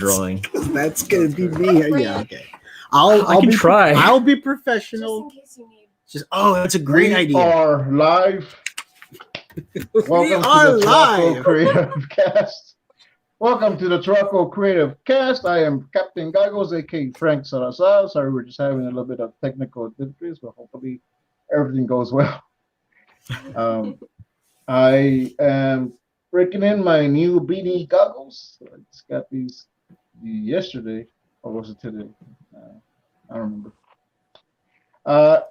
drawing. That's gonna be me. Yeah, okay. I can try. I'll be professional. Just in case you need. That's a great idea. We are live. Welcome to the TuracoCreativeCast. Welcome to the TuracoCreativeCast. I am Captain Goggles, aka Frank Salazar. Sorry, we're just having a little bit of technical difficulties, but hopefully everything goes well. I am breaking in my new BD goggles. I just got these yesterday, or was it today? I don't remember.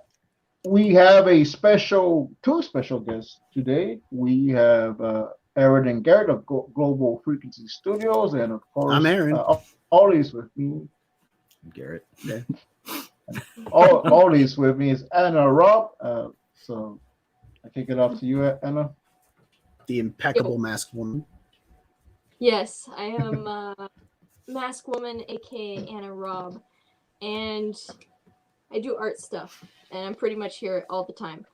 We have two special guests today. We have Aaron and Garrett of Global Frequency Studios, and of course, I'm Aaron. Always with me. Garrett. Okay. Always with me is Anna Raub. So I kick it off to you, Anna. The impeccable masked woman. Yes, I am Mask Woman, aka Anna Raub, and I do art stuff, and I'm pretty much here all the time.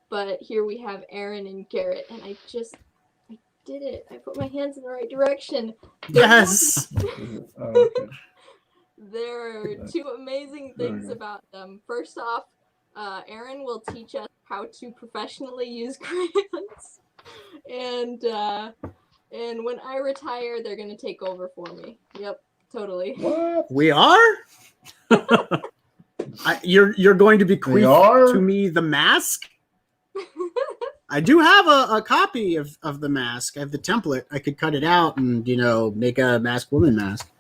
But here we have Aaron and Garrett, and I did it. I put my hands in the right direction. Yes. Okay. There are two amazing things about them. First off, Aaron will teach us how to professionally use crayons, and when I retire, they're gonna take over for me. Yep, totally. What? We are? You're going to bequeath to me the mask? I do have a copy of the mask. I have the template. I could cut it out and make a masked woman mask.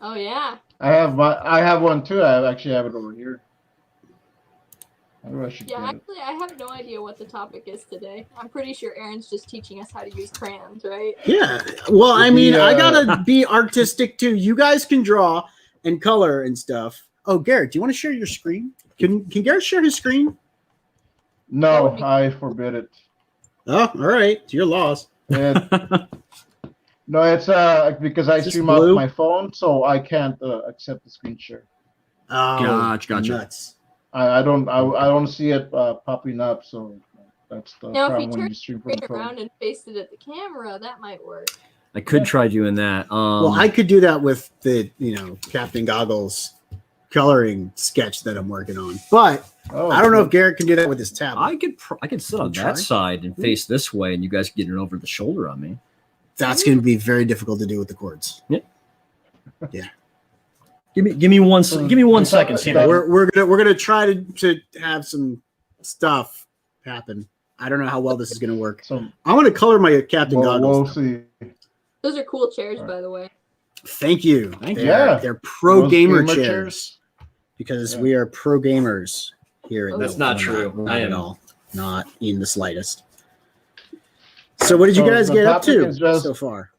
Oh yeah. I have one too. I actually have it over here. Actually, I have no idea what the topic is today. I'm pretty sure Aaron's just teaching us how to use crayons, right? Yeah. Well, I mean, I gotta be artistic too. You guys can draw and color and stuff. Oh, Garrett, do you want to share your screen? Can Garrett share his screen? No, I forbid it. Oh, all right. You're lost. No, it's because I stream off my phone, so I can't accept the screen share. Oh, gotcha. Nuts. I don't see it popping up, so that's the now, problem when you if stream you from the turn phone. around and faced it at the camera, that might work. I could try doing that. Well, I could do that with the Captain Goggles coloring sketch that I'm working on, but I don't know if Garrett can do that with his tablet. I could sit on that side and face this way, and you guys get it over the shoulder on me. That's going to be very difficult to do with the cords. Yeah. Yeah. Give me one second. See, we're gonna try to have some stuff happen. I don't know how well this is gonna work. So I want to color my Captain Goggles. We'll see. Those are cool chairs, by the way. Thank you. They're pro gamer chairs because we are pro gamers here. That's not true. Not at all. Not in the slightest. So what did you guys get up to so far?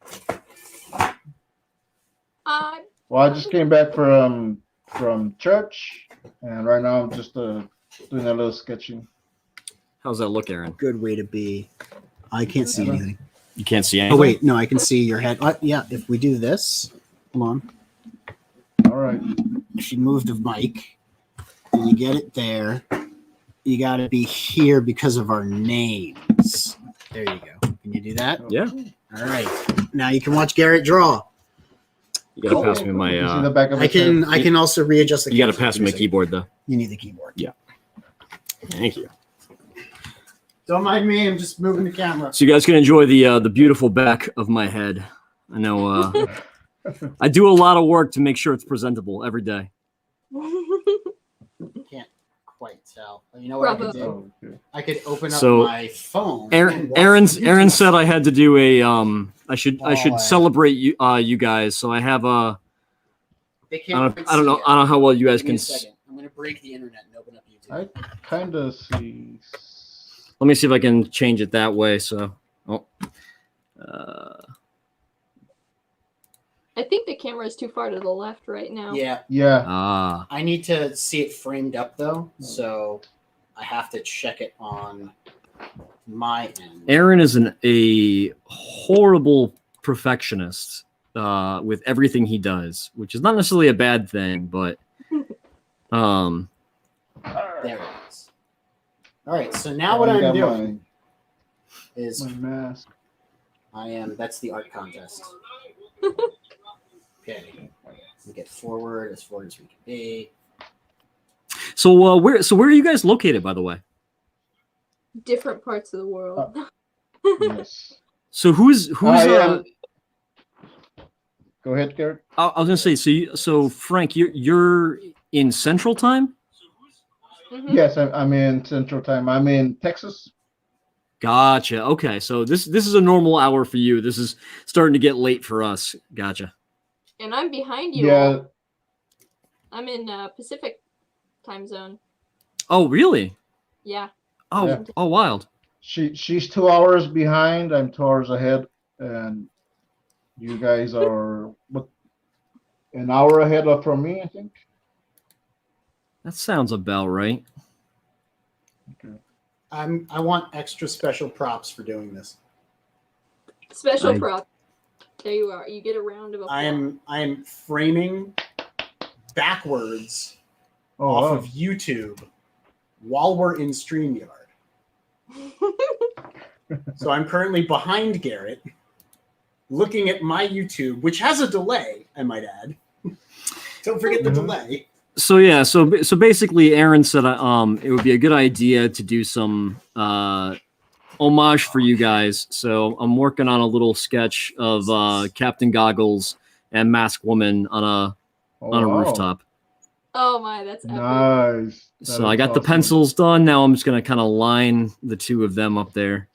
Well, I just came back from church, and right now I'm just doing a little sketching. How's that look, Aaron? Good way to be. I can't see anything. You can't see anything? Oh, wait. No, I can see your head. Yeah, if we do this. Come on. All right. If you move the mic and you get it there, you got to be here because of our names. There you go. Can you do that? Yeah. All right. Now you can watch Garrett draw. You gotta pass me my. I can also readjust the. You gotta pass me my keyboard though. You need the keyboard. Yeah. Thank you. Don't mind me. I'm just moving the camera. So you guys can enjoy the beautiful back of my head. I know. I do a lot of work to make sure it's presentable every day. Can't quite tell. You know what I could do? I could open up my phone. Aaron said I had to do a I should celebrate you guys. So I have a. I don't know how well you guys can. I'm gonna break the internet and open up YouTube. I kind of see. Let me see if I can change it that way. So, I think the camera is too far to the left right now. Yeah. I need to see it framed up though, so I have to check it on my end. Aaron is a horrible perfectionist with everything he does, which is not necessarily a bad thing, but there it is. All right, so now what I'm doing is my mask. that's the art contest. Okay. We get forward as we can be. So where are you guys located, by the way? Different parts of the world. Yes. So who's Go ahead, Garrett. I was gonna say, so Frank, you're in Central Time? Mhm. Yes, I'm in Central Time. I'm in Texas. Gotcha. Okay, so this is a normal hour for you. This is starting to get late for us. Gotcha. And I'm behind you. Yeah. All. I'm in Pacific time zone. Oh, really? Yeah. Oh, Yeah. oh, wild. She's 2 hours behind. I'm 2 hours ahead, and you guys are an hour ahead from me, I think. That sounds about right. Okay. I want extra special props for doing this. Special prop. There you are. You get a round of applause. I am framing backwards off of YouTube while we're in StreamYard. So I'm currently behind Garrett, looking at my YouTube, which has a delay, I might add. Don't forget the delay. So yeah, so basically, Aaron said it would be a good idea to do some homage for you guys. So I'm working on a little sketch of Captain Goggles and Masked Woman on a rooftop. Oh my, that's epic. Nice. So I got the pencils done. Now I'm just gonna kind of line the two of them up there.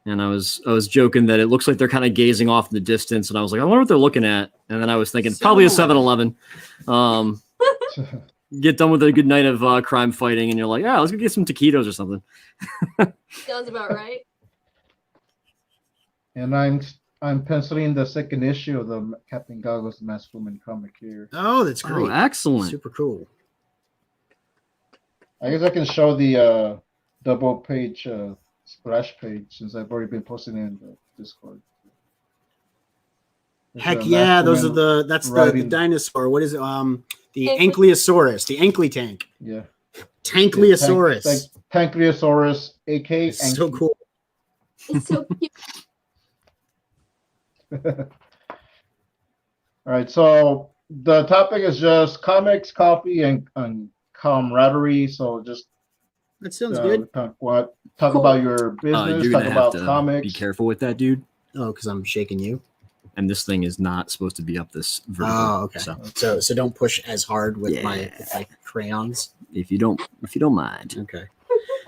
And I was joking that it looks like they're kind of gazing off in the distance, and I was like, I wonder what they're looking at. And then I was thinking probably a 7-Eleven. Get done with a good night of crime fighting, and you're like, yeah, let's go get some taquitos or something. Sounds about right. And I'm penciling the second issue of the Captain Goggles Masked Woman comic here. Oh, that's great. Oh, excellent. Super cool. I guess I can show the double page splash page since I've already been posting it in the Discord. Heck yeah, those are that's the dinosaur. What is it? The Ankylosaurus, the Ankly tank. Yeah. Tankleosaurus. Tankleosaurus, aka It's so cool. It's so cute. All right, so the topic is just comics, coffee, and camaraderie. So just that sounds good. Talk about your business. You're talk gonna about have to comics. be careful with that, dude. Oh, because I'm shaking you. And this thing is not supposed to be up this vertical. Oh, okay. So don't push as hard with my crayons. If you don't mind. Okay.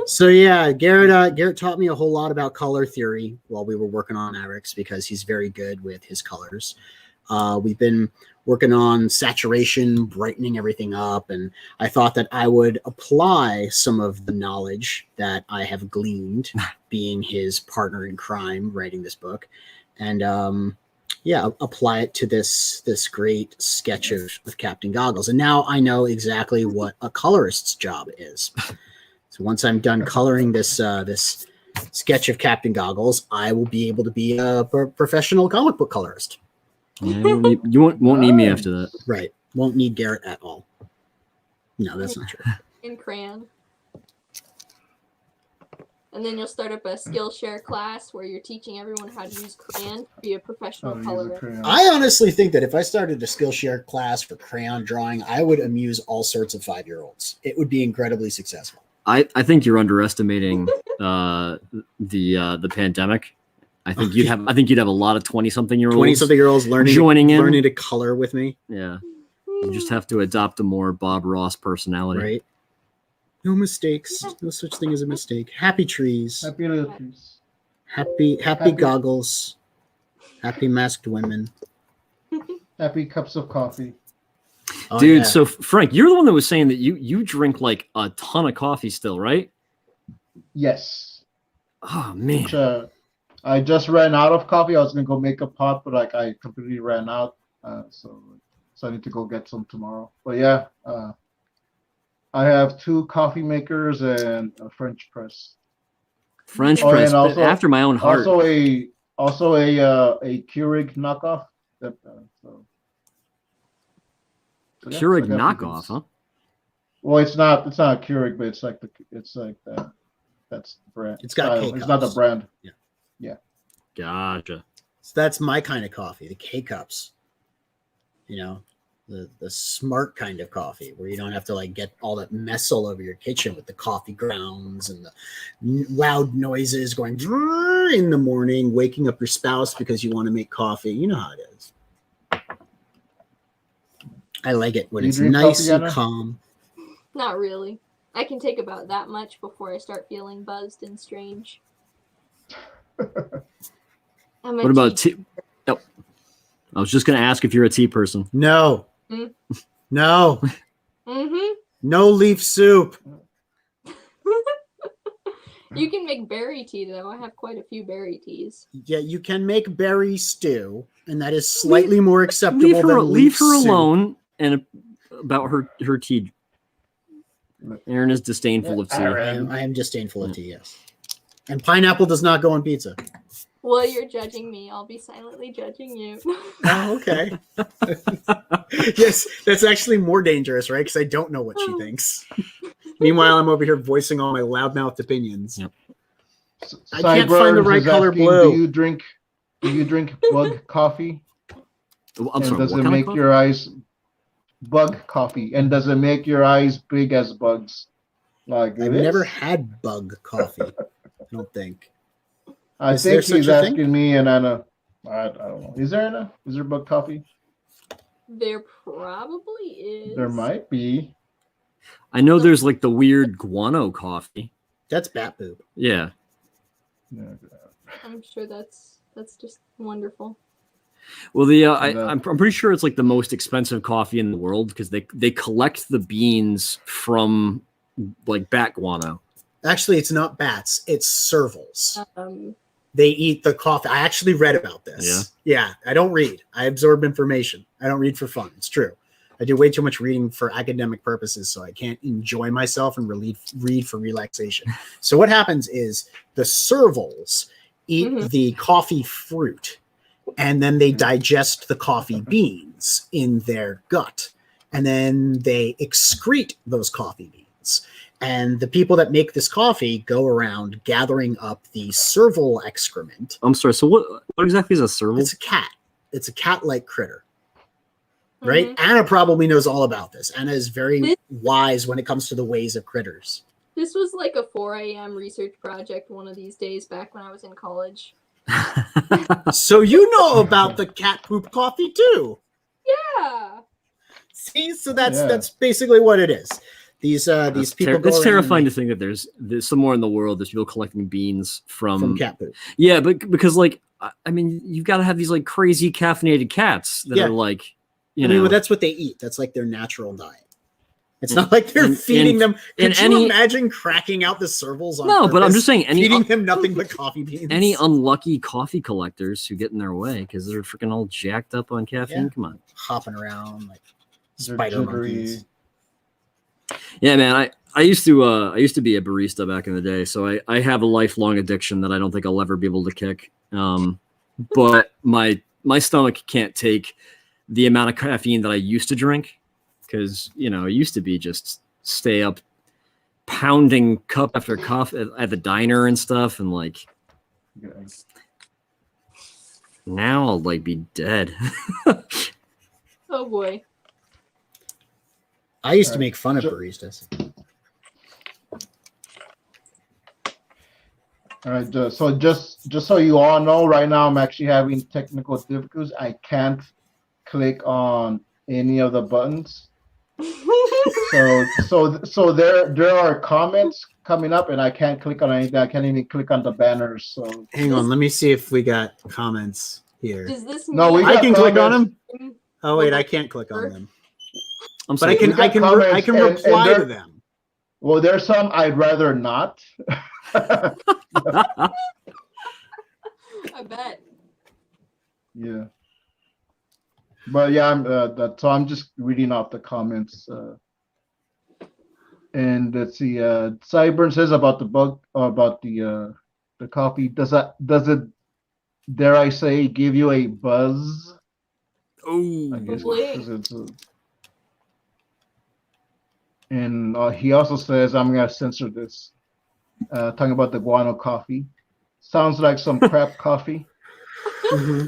So yeah, Garrett taught me a whole lot about color theory while we were working on Eric's because he's very good with his colors. We've been working on saturation, brightening everything up, and I thought that I would apply some of the knowledge that I have gleaned being his partner in crime writing this book, and apply it to this great sketch of Captain Goggles. And now I know exactly what a colorist's job is. So once I'm done coloring this this sketch of Captain Goggles, I will be able to be a professional comic book colorist. Yeah, you won't need me after that. Right. Won't need Garrett at all. No, that's not true. In crayon. And then you'll start up a Skillshare class where you're teaching everyone how to use crayon to be a professional colorist. I honestly think that if I started a Skillshare class for crayon drawing, I would amuse all sorts of 5-year-olds. It would be incredibly successful. I think you're underestimating the pandemic. I think you'd have a lot of 20-something-year-olds learning to color with me. Yeah. You just have to adopt a more Bob Ross personality. Right. No mistakes. No such thing as a mistake. Happy trees. Happy little trees. Happy goggles. Happy masked women. Happy cups of coffee. Oh, dude, yeah. So Frank, you're the one that was saying that you drink like a ton of coffee still, right? Yes. Oh man. Which, I just ran out of coffee. I was gonna go make a pot, but I completely ran out. So I need to go get some tomorrow. But yeah, I have 2 coffee makers and a French press. French press, also, after my own heart. Also a Keurig knockoff. Keurig knockoff, huh? Well, it's not a Keurig, but it's like that. That's the brand. It's got K-cups. It's not the brand. Yeah. Gotcha. So that's my kind of coffee, the K-cups. you know, the smart kind of coffee where you don't have to like get all that mess all over your kitchen with the coffee grounds and the loud noises going in the morning, waking up your spouse because you want to make coffee. You know how it is. I like it when You it's drink nice coffee, and Anna? calm. Not really. I can take about that much before I start feeling buzzed and strange. I'm a What about tea- tea? Oh, I was just gonna ask if you're a tea person. No. Mm. No. Mm-hmm. No leaf soup. You can make berry tea though. I have quite a few berry teas. Yeah, you can make berry stew, and that is slightly more acceptable Leave her, than leave leaf her soup. alone. And about her tea. Aaron is disdainful of tea. Aaron. I am disdainful of tea, yes. And pineapple does not go on pizza. Well, you're judging me. I'll be silently judging you. Oh, okay. Yes, that's actually more dangerous, right? Because I don't know what she thinks. Meanwhile, I'm over here voicing all my loudmouthed opinions. Yep. I can't find the right color blue. Do you drink bug coffee? Oh, I'm And sorry. does What it kind make of your eyes bug coffee? And does it make your eyes big as bugs? Like I've this? never had bug coffee, I don't think. I Is there think he's such a thing? asking me, and Anna. I don't know. Is there Anna? Is there bug coffee? There probably is. There might be. I know there's like the weird guano coffee. That's bat poop. Yeah. I'm sure that's just wonderful. Well, I'm pretty sure it's like the most expensive coffee in the world because they collect the beans from like bat guano. Actually, it's not bats. It's servals. They eat the coffee. I actually read about this. Yeah. I don't read. I absorb information. I don't read for fun. It's true. I do way too much reading for academic purposes, so I can't enjoy myself and read for relaxation. So what happens is the servals eat the coffee fruit, and then they digest the coffee beans in their gut, and then they excrete those coffee beans. And the people that make this coffee go around gathering up the serval excrement. I'm sorry. So what exactly is a serval? It's a cat. It's a cat-like critter. Right? Anna probably knows all about this. Anna is very wise when it comes to the ways of critters. This was like a 4 a.m. research project one of these days back when I was in college. So you know about the cat poop coffee too. Yeah. See, so that's basically what it is. These people go it's around terrifying to think that there's somewhere in the world there's people collecting beans from cat poop. Yeah, but because like I mean you've got to have these like crazy caffeinated cats that are like well, that's what they eat. That's like their natural diet. It's not like they're feeding them. Could you imagine cracking out the servals on purpose? But I'm just saying feeding them nothing but coffee beans. Any unlucky coffee collectors who get in their way because they're freaking all jacked up on caffeine. Come on, hopping around like spider monkeys. Yeah, man. I used to be a barista back in the day, so I have a lifelong addiction that I don't think I'll ever be able to kick. But my stomach can't take the amount of caffeine that I used to drink because it used to be just stay up pounding cup after cup at the diner and stuff, and like now I'll like be dead. Oh boy. I used to make fun of baristas. All right, so just so you all know, right now I'm actually having technical difficulties. I can't click on any of the buttons. So there are comments coming up, and I can't click on anything. I can't even click on the banners. So hang on, let me see if we got comments here. Does this mean No, I can click on them. them? Oh wait, I can't click on them. But I can reply to them. Well, there's some I'd rather not. I bet. Yeah. But yeah, I'm just reading off the comments. And let's see. Cyburn says about the bug, about the coffee. Does it, dare I say, give you a buzz? Oh, I guess. Probably. And he also says, I'm gonna censor this. Talking about the guano coffee. Sounds like some crap coffee. Mm-hmm.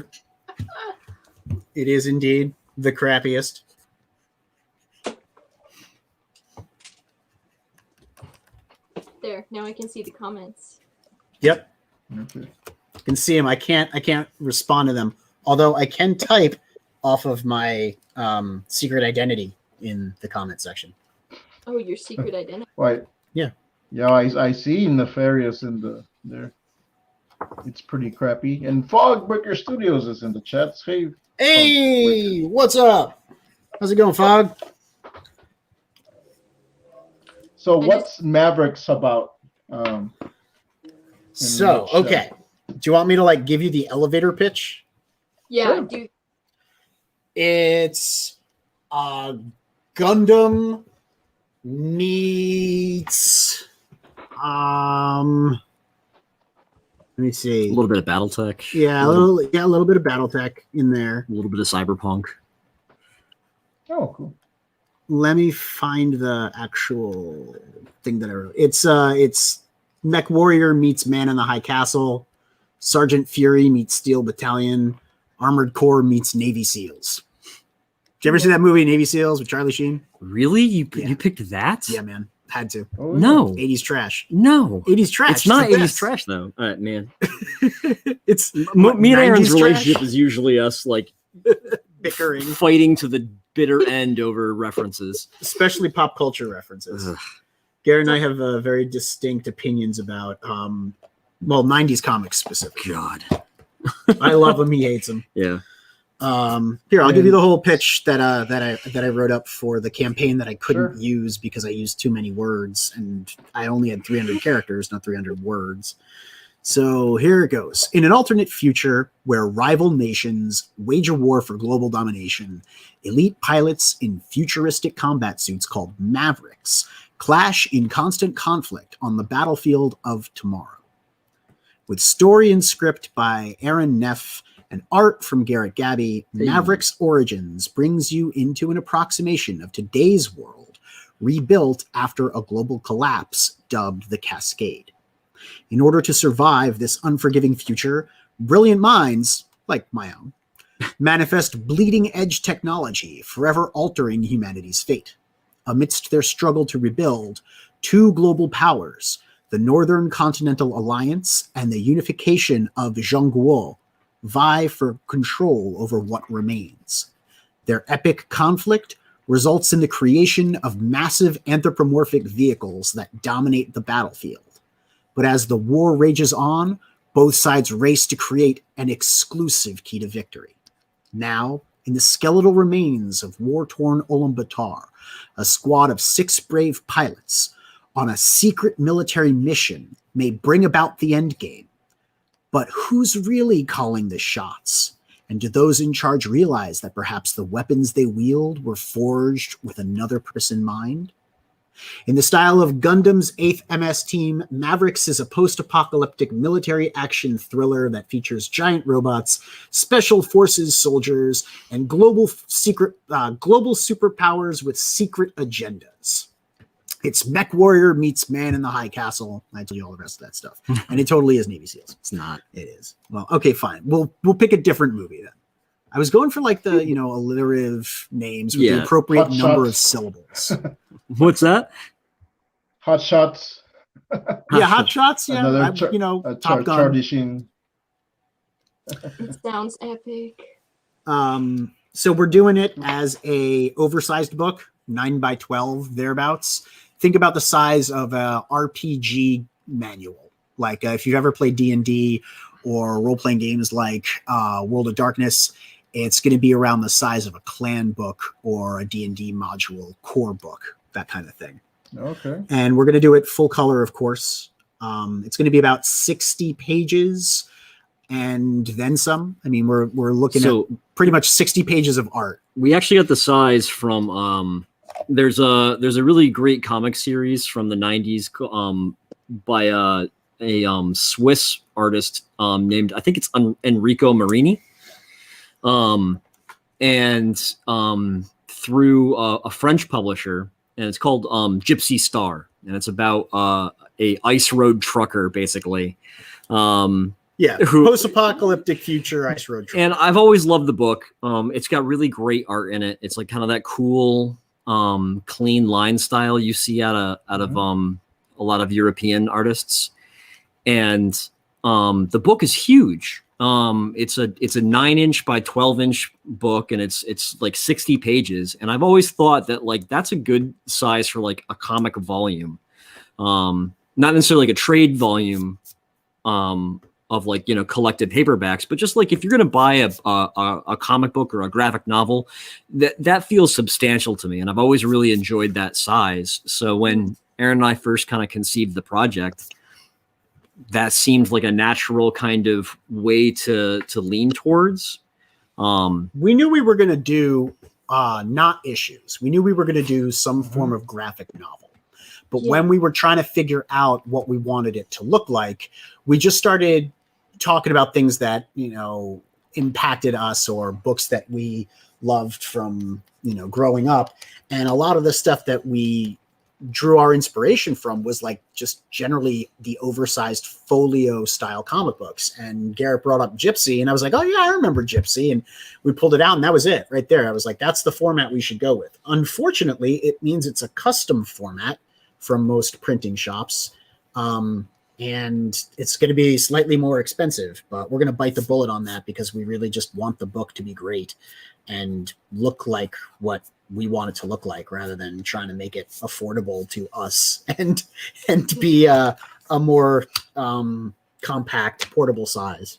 It is indeed. the crappiest. There, now I can see the comments. Yep, Okay. I can see them. I can't respond to them. Although I can type off of my secret identity in the comment section. Oh, your secret identity. Right. Yeah. Yeah, I see Nefarious in there. It's pretty crappy. And Fogbreaker Studios is in the chat. Hey, what's up? How's it going, Fog? So what's Mavericks about? So, okay. Do you want me to like give you the elevator pitch? Yeah, Sure. dude. It's Gundam meets let me see. A little bit of BattleTech. Yeah, a little bit of BattleTech in there. A little bit of Cyberpunk. Oh, cool. Let me find the actual thing that I wrote. It's Mech Warrior meets Man in the High Castle, Sergeant Fury meets Steel Battalion, Armored Corps meets Navy SEALs. Did you ever see that movie Navy SEALs with Charlie Sheen? Really? You Yeah. picked that? Yeah, man. Had to. Oh, yeah. No. 80s trash. No. 80s trash. It's not the 80s best. trash, though. All right, man. It's Me and Aaron's 90s relationship trash? is usually us, like, bickering, fighting to the bitter end over references. especially pop culture references. Ugh. Garrett and I have very distinct opinions about, 90s comics specifically. God. I love him. He hates him. Yeah. Here, I'll give you the whole pitch that I wrote up for the campaign that I couldn't Sure. use because I used too many words and I only had 300 characters, not 300 words. So here it goes. In an alternate future where rival nations wage a war for global domination, elite pilots in futuristic combat suits called Mavericks clash in constant conflict on the battlefield of tomorrow. With story and script by Aaron Neff and art from Garrett Gabby, Hey. Mavericks Origins brings you into an approximation of today's world, rebuilt after a global collapse dubbed the Cascade. In order to survive this unforgiving future, brilliant minds, like my own, manifest bleeding-edge technology, forever altering humanity's fate. Amidst their struggle to rebuild, two global powers, the Northern Continental Alliance and the unification of Zhongguo, vie for control over what remains. Their epic conflict results in the creation of massive anthropomorphic vehicles that dominate the battlefield. But as the war rages on, both sides race to create an exclusive key to victory. Now, in the skeletal remains of war-torn Ulaanbaatar, a squad of 6 brave pilots on a secret military mission may bring about the endgame. But who's really calling the shots? And do those in charge realize that perhaps the weapons they wield were forged with another purpose in mind? In the style of Gundam's 8th MS Team, Mavericks is a post-apocalyptic military action thriller that features giant robots, special forces soldiers, and global superpowers with secret agendas. It's Mech Warrior meets Man in the High Castle. I tell you all the rest of that stuff. And it totally is Navy SEALs. It's not. It is. Well, okay, fine. We'll pick a different movie then. I was going for like the, alliterative names with the Yeah. appropriate Hot number Shots. of syllables. What's that? Hot Shots. Yeah, Hot Shots. Yeah, Another Top Gun. Charlie Sheen. It sounds epic. So we're doing it as a oversized book, 9x12 thereabouts. Think about the size of a RPG manual. Like if you've ever played D&D or role-playing games like World of Darkness, it's going to be around the size of a clan book or a D&D module core book, that kind of thing. Okay. And we're going to do it full color, of course. It's going to be about 60 pages and then some. I mean, we're looking at pretty much 60 pages of art. We actually got the size from there's a really great comic series from the 90s by a Swiss artist named, I think it's Enrico Marini, and through a French publisher, and it's called Gypsy Star, and it's about a ice road trucker basically, Yeah, Who- post-apocalyptic future ice road trip. And I've always loved the book. It's got really great art in it. It's like kind of that cool, clean line style you see out of a lot of European artists. And the book is huge. It's a 9-inch by 12-inch book, and it's like 60 pages. And I've always thought that like that's a good size for like a comic volume, not necessarily like a trade volume of like, you know, collected paperbacks, but just like if you're going to buy a comic book or a graphic novel, that feels substantial to me. And I've always really enjoyed that size. So when Aaron and I first kind of conceived the project, that seemed like a natural kind of way to lean towards. We knew we were going to do not issues. We knew we were going to do some form of graphic novel. But when we were trying to figure out what we wanted it to look like, we just started talking about things that, you know, impacted us or books that we loved from, you know, growing up. And a lot of the stuff that we drew our inspiration from was like just generally the oversized folio style comic books. And Garrett brought up Gypsy, and I was like, oh yeah, I remember Gypsy. And we pulled it out, and that was it right there. I was like, that's the format we should go with. Unfortunately, it means it's a custom format from most printing shops. And it's going to be slightly more expensive, but we're going to bite the bullet on that because we really just want the book to be great and look like what we want it to look like, rather than trying to make it affordable to us and to be a more compact, portable size.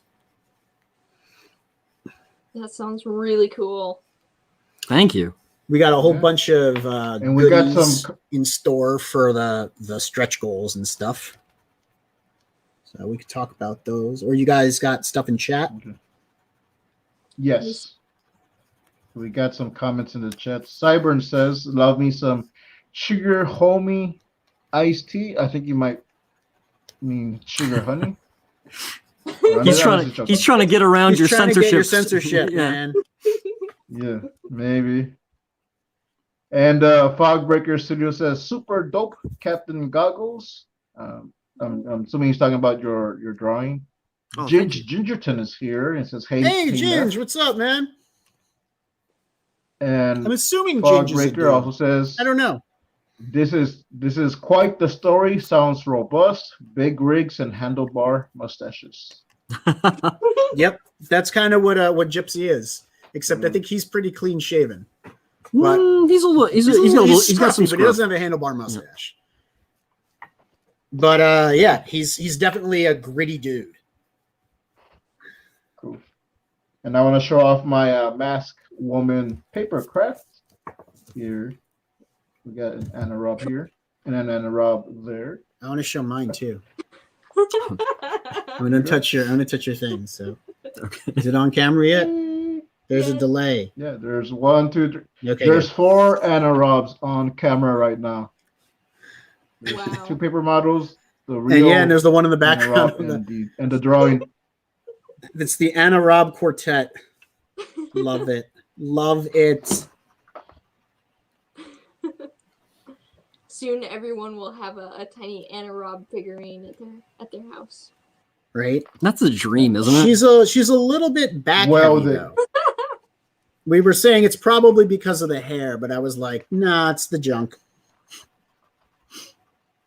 That sounds really cool. Thank you. We got a whole bunch of And we got goodies some in store for the stretch goals and stuff. So we could talk about those. Or you guys got stuff in chat? Okay. Yes. We got some comments in the chat. Cyburn says, love me some sugar homie iced tea. I think you might mean sugar honey. He's trying to get around your trying to censorship. get your censorship, Yeah. man. Yeah, maybe. And Fogbreaker Studio says, super dope Captain Goggles. I'm assuming he's talking about your drawing. Oh, thank Gingerton is here and says, hey, Hey, King Ginge, Matt. what's up, man? And I'm assuming Ginge is a dude. Fogbreaker also says, I don't know. This is quite the story. Sounds robust. Big rigs and handlebar mustaches. Yep, that's kind of what Gypsy is. Except I think he's pretty clean shaven. But He's a little. He's got some. but he doesn't have a handlebar mustache. But yeah, he's definitely a gritty dude. Cool. And I want to show off my Mask Woman paper craft here. We got an Anna Raub here and an Anna Raub there. I want to show mine too. I'm gonna touch your thing. So, Okay. is it on camera yet? There's a delay. Yeah, there's 1, 2, 3. Okay, There's good. 4 Anna Raubs on camera right now. There's Wow. 2 paper models. The And real yeah, and there's the one in the Anna background. Raub and the drawing. It's the Anna Raub quartet. Love it. Love it. Soon everyone will have a tiny Anna Raub figurine at their house. Right? That's a dream, isn't it? She's a little bit back Well, heavy, though. We were saying it's probably because of the hair, but I was like, nah, it's the junk.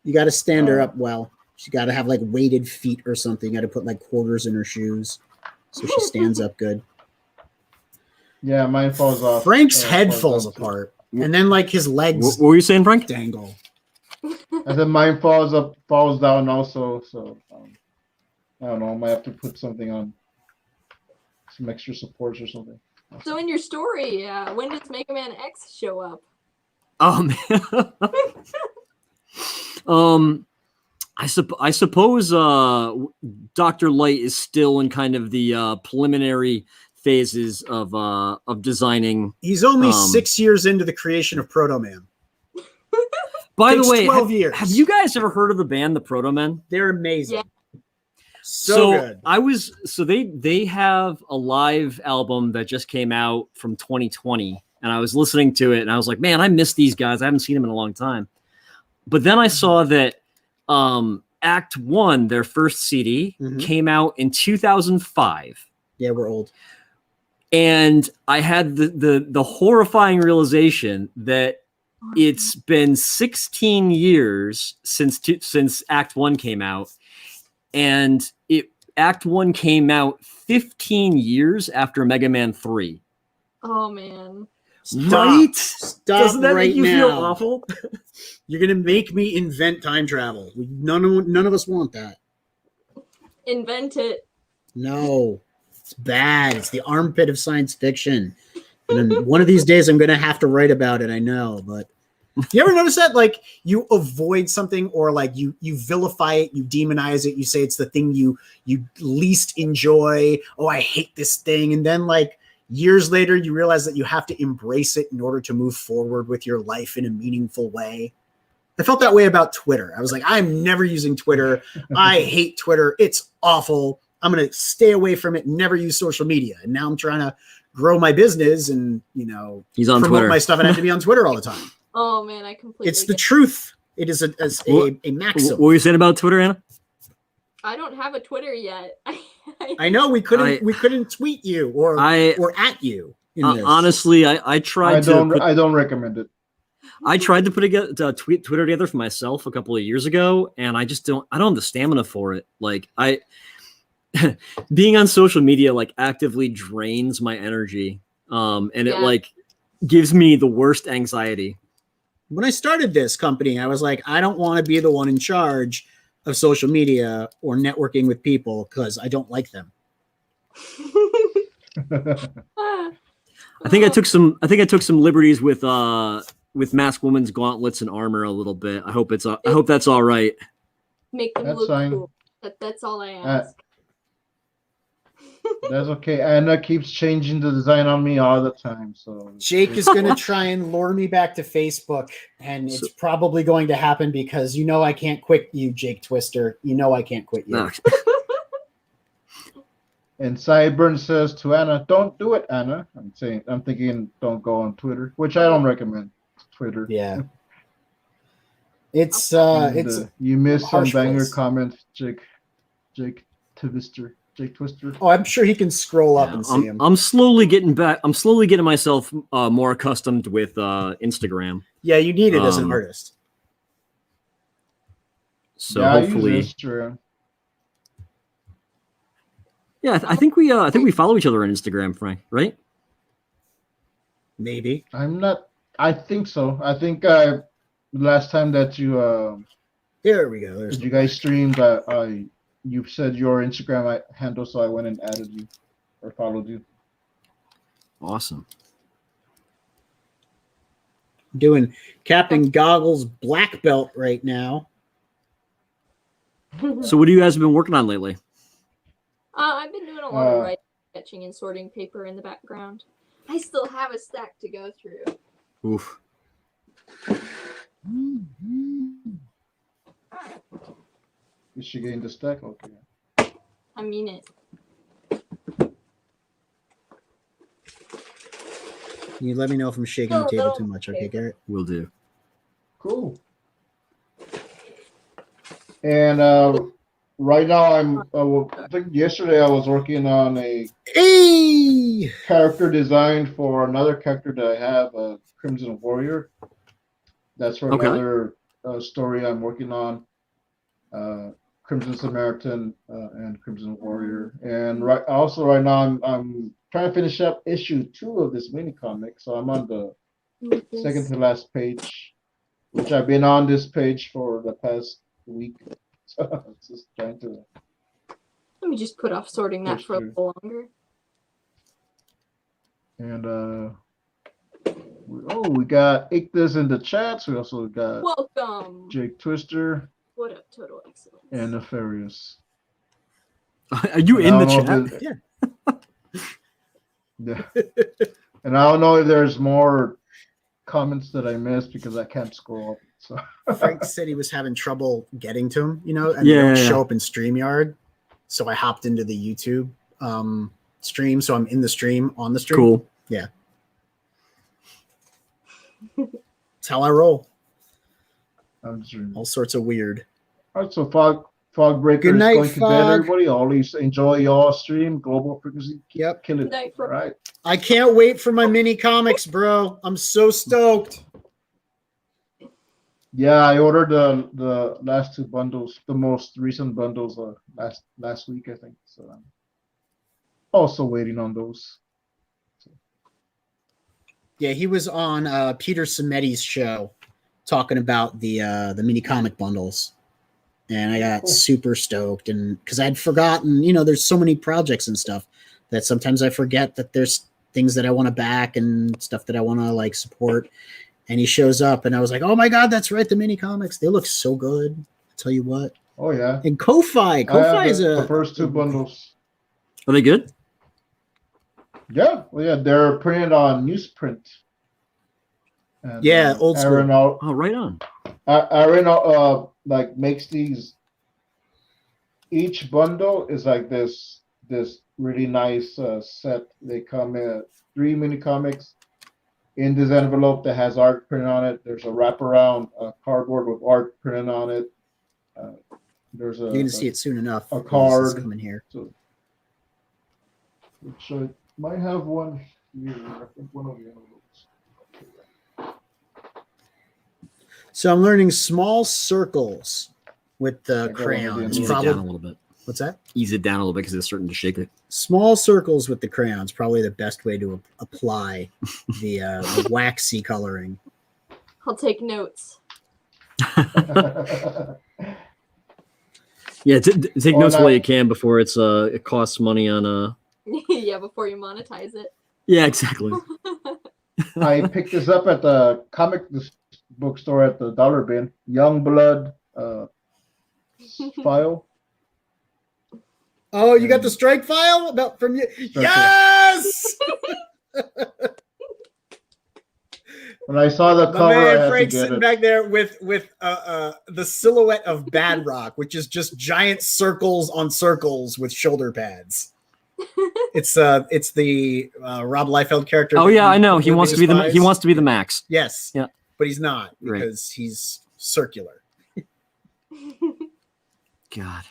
You got to stand her up well. She got to have like weighted feet or something. You got to put like quarters in her shoes so she stands up good. Yeah, mine falls off. Frank's head falls falls off too. apart, and then like his legs What were you saying, Frank? dangle. And then mine falls down also. So I don't know. I might have to put something on, some extra supports or something. So in your story, when does Megaman X show up? I suppose Dr. Light is still in kind of the preliminary phases of designing. He's only 6 years into the creation of Proto Man. By the Takes way, 12 years. have you guys ever heard of the band the Proto Men? They're amazing. Yeah. So good. They have a live album that just came out from 2020, and I was listening to it and I was like, man, I miss these guys. I haven't seen them in a long time. But then I saw that Act 1, their first CD, Mhm. came out in 2005. Yeah, we're old. And I had the horrifying realization that it's been 16 years since Act 1 came out, and Act 1 came out 15 years after Megaman 3. Oh man. Right? Stop Doesn't that right make you now. feel awful? You're gonna make me invent time travel. None of us want that. Invent it. No, it's bad. It's the armpit of science fiction. And then one of these days, I'm gonna have to write about it. I know, but you ever notice that? Like, you avoid something, or like you vilify it, you demonize it, you say it's the thing you least enjoy. Oh, I hate this thing, and then like years later, you realize that you have to embrace it in order to move forward with your life in a meaningful way. I felt that way about Twitter. I was like, I'm never using Twitter. I hate Twitter. It's awful. I'm going to stay away from it, never use social media. And now I'm trying to grow my business and, He's on promote Twitter. my stuff, and I have to be on Twitter all the time. Oh man, I completely. It's the get truth. It is a maxim. What were you saying about Twitter, Anna? I don't have a Twitter yet. I know we couldn't tweet you or at you. In this. Honestly, I tried I don't recommend it. I tried to put Twitter together for myself a couple of years ago, and I don't have the stamina for it. Like being on social media like actively drains my energy. And it like gives me the worst anxiety. When I started this company, I was like, I don't want to be the one in charge of social media or networking with people because I don't like them. I think I took some liberties with Masked Woman's gauntlets and armor a little bit. I hope that's all right. Make them look cool. That's all I ask. That's okay. Anna keeps changing the design on me all the time. So Jake is going to try and lure me back to Facebook, and it's probably going to happen because I can't quit you, Jake Twister. I can't quit you. No. And Sideburn says to Anna, "Don't do it, Anna." I'm thinking, don't go on Twitter, which I don't recommend. Twitter. Yeah. It's you missed some harsh banger place. comments, Jake Twister. Oh, I'm sure he can scroll up and see him. I'm slowly getting myself more accustomed with Instagram. Yeah, you need it as an artist. So hopefully, I use Instagram. Yeah, I think we follow each other on Instagram, Frank. Right? Maybe. I think so. I think last time that you there we go. There's you guys streamed, you said your Instagram handle, so I went and added you or followed you. Awesome. Doing Captain Goggles black belt right now. So what have you guys been working on lately? I've been doing a lot of writing, sketching, and sorting paper in the background. I still have a stack to go through. Oof. Is she getting the stack? Okay. I mean it. Can you let me know if I'm shaking the table too much? Okay, Garrett? Will do. Cool. And right now I think yesterday I was working on a character design for another character that I have, Crimson Warrior. That's for another story I'm working on. Crimson Samaritan and Crimson Warrior. And right now I'm trying to finish up issue 2 of this mini comic. So I'm on the second to last page, which I've been on this page for the past week. So I'm just trying to. Let me just put off sorting that for a little longer. And we got Ichthus in the chats. We also got welcome Jake Twister. What up, Total Excellence? And Nefarious. Are you in the chat? Yeah. And I don't know if there's more comments that I missed because I can't scroll up. So Frank said he was having trouble getting to him, and they don't show up in StreamYard. So I hopped into the YouTube stream. So I'm in the stream on the stream. Cool. Yeah. That's how I roll. I'm streaming. All sorts of weird. All right, so Fog Breaker Good is night, going to bed, Fog. everybody. Always enjoy y'all stream. Global frequency. Yep. Kill it. Good night, All right. I can't wait for my mini comics, bro. I'm so stoked. Yeah, I ordered the last 2 bundles, the most recent bundles last week, I think. So I'm also waiting on those. Yeah, he was on Peter Sammetti's show talking about the mini comic bundles. And I got Cool. super stoked, and because I'd forgotten, there's so many projects and stuff that sometimes I forget that there's things that I want to back and stuff that I want to like support. And he shows up, and I was like, "Oh my god, that's right, the mini comics. They look so good." I'll tell you what. Oh yeah. And Ko-Fi I have is the first 2 bundles. Are they good? Yeah, well, yeah, they're printed on newsprint. And, Yeah, old school. Aaron, Oh, right on. Aaron like makes these. Each bundle is like this really nice set. They come in 3 mini comics in this envelope that has art printed on it. There's a wraparound cardboard with art printed on it. There's You're gonna see it soon enough. a 'cause this is card. coming here. So, which I might have one here. I think one of the envelopes. So I'm learning small circles with the I got one of the crayons. Ease it Probably. down a little bit. What's that? Ease it down a little bit because it's starting to shake it. Small circles with the crayons. Probably the best way to apply the waxy coloring. I'll take notes. Yeah, take Oh, notes no. while you can before it costs money on Yeah, before you monetize it. Yeah, exactly. I picked this up at the comic book store at the Dollar Bin. Youngblood file. Oh, you got the strike file about from you? Yes. When I saw the My cover, I man had Frank's to get sitting it. back there with the silhouette of Badrock, which is just giant circles on circles with shoulder pads. It's the Rob Liefeld character. Oh that yeah, you I know. He completely wants to be despise. he wants to be the Max. Yes. Yeah. But he's not Right. because he's circular. God.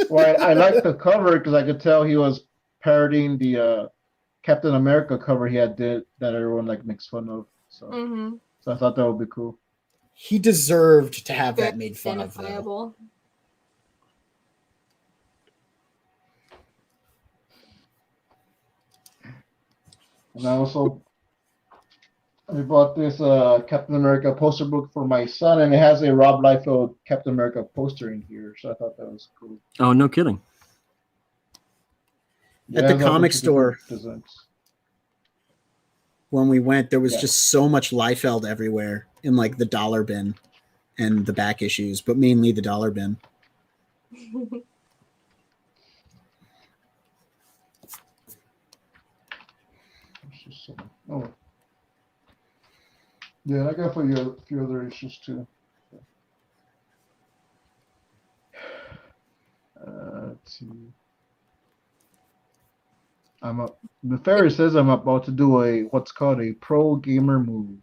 Well, I liked the cover because I could tell he was parodying the Captain America cover he had did that everyone like makes fun of. So, Mm-hmm. so I thought that would be cool. He deserved to have that made fun of. Though. Identifiable. And I bought this Captain America poster book for my son, and it has a Rob Liefeld Captain America poster in here. So I thought that was cool. Oh, no kidding. At It the has a comic bunch of store. different designs. When we went, there was Yeah. just so much Liefeld everywhere in like the dollar bin and the back issues, but mainly the dollar bin. It's just oh. Yeah, I got for you a few other issues too. Let's see. The fairy says I'm about to do what's called a pro gamer move.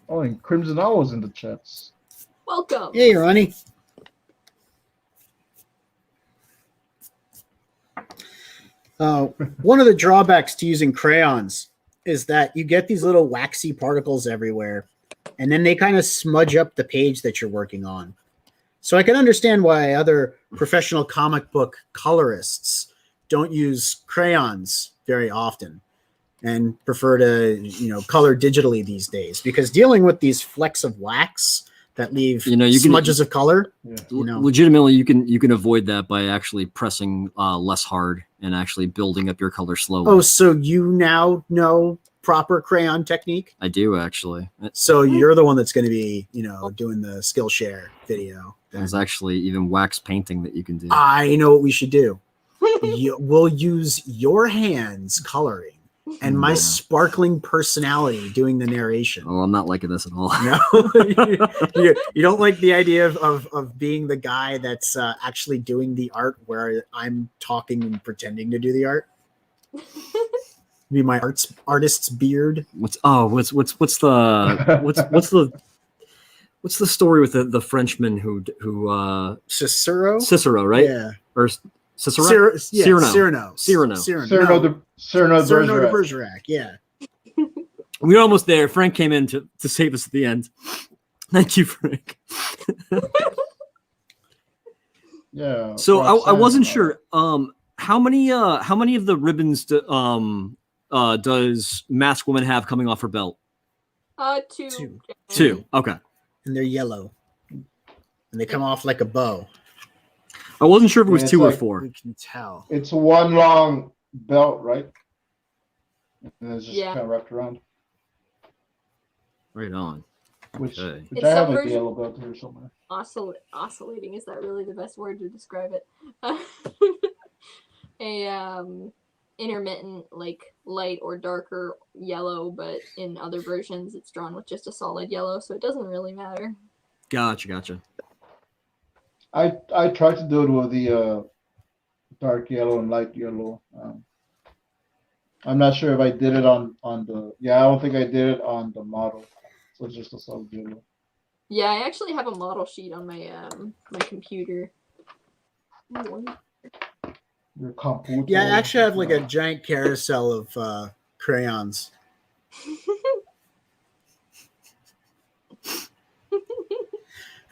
Oh, and Crimson Owl's in the chats. Welcome. Hey, Ronnie. One of the drawbacks to using crayons is that you get these little waxy particles everywhere, and then they kind of smudge up the page that you're working on. So I can understand why other professional comic book colorists don't use crayons very often and prefer to, color digitally these days, because dealing with these flecks of wax that leave smudges of color, Yeah. Legitimately, you can avoid that by actually pressing less hard and actually building up your color slowly. Oh, so you now know proper crayon technique? I do actually. So you're the one that's going to be, doing the Skillshare video. There's actually even wax painting that you can do. I know what we should do. We'll use your hands coloring and my sparkling personality doing the narration. Oh, I'm not liking this at all. No, you don't like the idea of being the guy that's actually doing the art where I'm talking and pretending to do the art. Be my artist's beard. What's the what's the story with the Frenchman who Cicero, right? Yeah, Or Cicero? Cyrano Cyrano de de Bergerac. Bergerac. Yeah. We were almost there. Frank came in to save us at the end. Thank you, Frank. Yeah. So I Roxanne, wasn't sure. How many of the ribbons does Masked Woman have coming off her belt? Two. Two. Okay. And they're yellow, and they come off like a bow. I wasn't sure if it was Yeah, it's two or like- four. We can tell. It's one long belt, right? And it's just Yeah. kind of wrapped around. Right on. Which Okay. It's I have some a version- yellow belt here somewhere. Oscillating, is that really the best word to describe it? Intermittent, like light or darker yellow, but in other versions it's drawn with just a solid yellow, so it doesn't really matter. Gotcha. I tried to do it with the dark yellow and light yellow. I'm not sure if I did it on the. Yeah, I don't think I did it on the model. So it's just a solid yellow. Yeah, I actually have a model sheet on my my computer. Your computer. Yeah, I actually have like a giant carousel of crayons.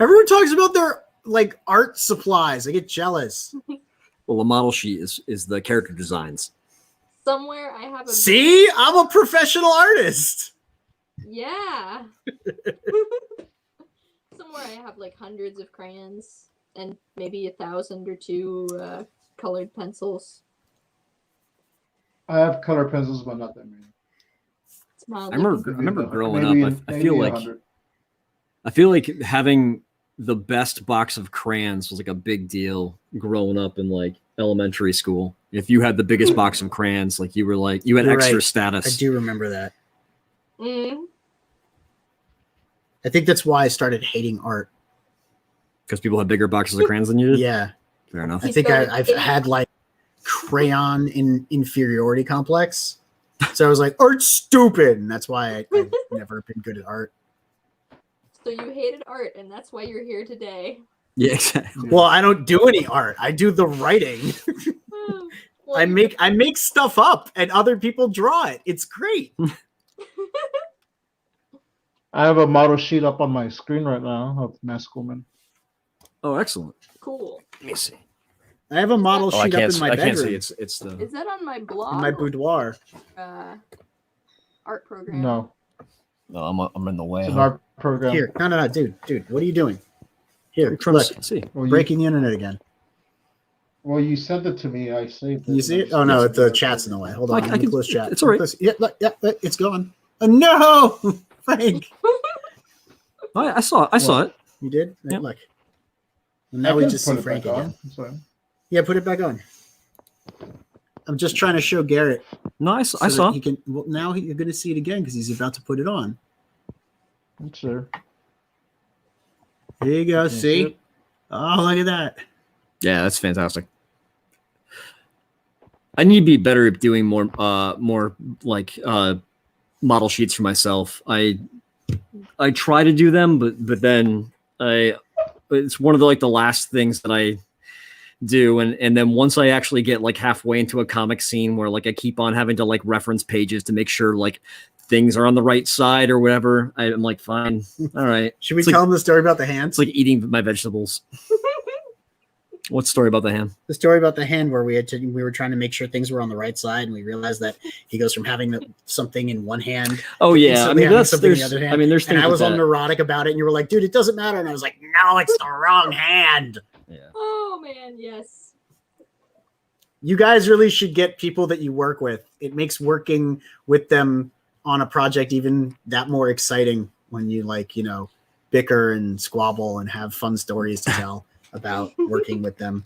Everyone talks about their like art supplies. I get jealous. Well, the model sheet is the character designs. Somewhere I have a See, I'm a professional artist. Yeah. Somewhere I have like hundreds of crayons and maybe 1,000 or 2 colored pencils. I have color pencils, but not that many. It's I mildly remember growing Maybe up. I feel like 100. having the best box of crayons was like a big deal growing up in like elementary school. If you had the biggest box of crayons, like you had You're extra right. status. I do remember that. Mm. I think that's why I started hating art. Because people had bigger boxes of crayons than you did. Yeah, Fair enough. I think I've had like crayon inferiority complex. So I was like, art's stupid, and that's why I've never been good at art. So you hated art, and that's why you're here today. Yeah, exactly. Well, I don't do any art. I do the writing. Well, I make stuff up, and other people draw it. It's great. I have a model sheet up on my screen right now of Masked Woman. Oh, excellent. cool. Let me see. I have a model Oh, I sheet up can't. in my I bedroom, can't see. It's the. Is that on my blog? in my boudoir. Art program. No, No, I'm in the way. it's an huh? art program. Here, no, dude, what are you doing? Here, I'm trying look, to see. Well, breaking the internet again. Well, you sent it to me. I saved it. You see it? Oh no, the chat's in the way. Hold on, I let me can- close chat. it's all right. Yeah, look, yeah, it's going. No, Frank, Oh, yeah, I saw it. you did. Yep. Look, I now we can just put see it Frank back on. again. It's fine. Yeah, put it back on. I'm just trying to show Garrett. No, I so that saw. He can. Well, now you're going to see it again because he's about to put it on. It's there. Here you go. You can See? it. Oh, look at that. Yeah, that's fantastic. I need to be better at doing more like model sheets for myself. I try to do them, but then it's one of the last things that I do, and then once I actually get like halfway into a comic scene where like I keep on having to like reference pages to make sure like things are on the right side or whatever, I'm like, fine, all right. Should we It's tell him the story about the hand? It's like eating my vegetables. What story about the hand? The story about the hand where we were trying to make sure things were on the right side, and we realized that he goes from having something in one hand. Oh to yeah, I instantly mean having that's something in the there's. other hand. I mean there's things And I with was all that. neurotic about it, and you were like, "Dude, it doesn't matter." And I was like, "No, it's the wrong hand." Yeah. Oh man, yes. You guys really should get people that you work with. It makes working with them on a project even that more exciting when you bicker and squabble and have fun stories to tell about working with them.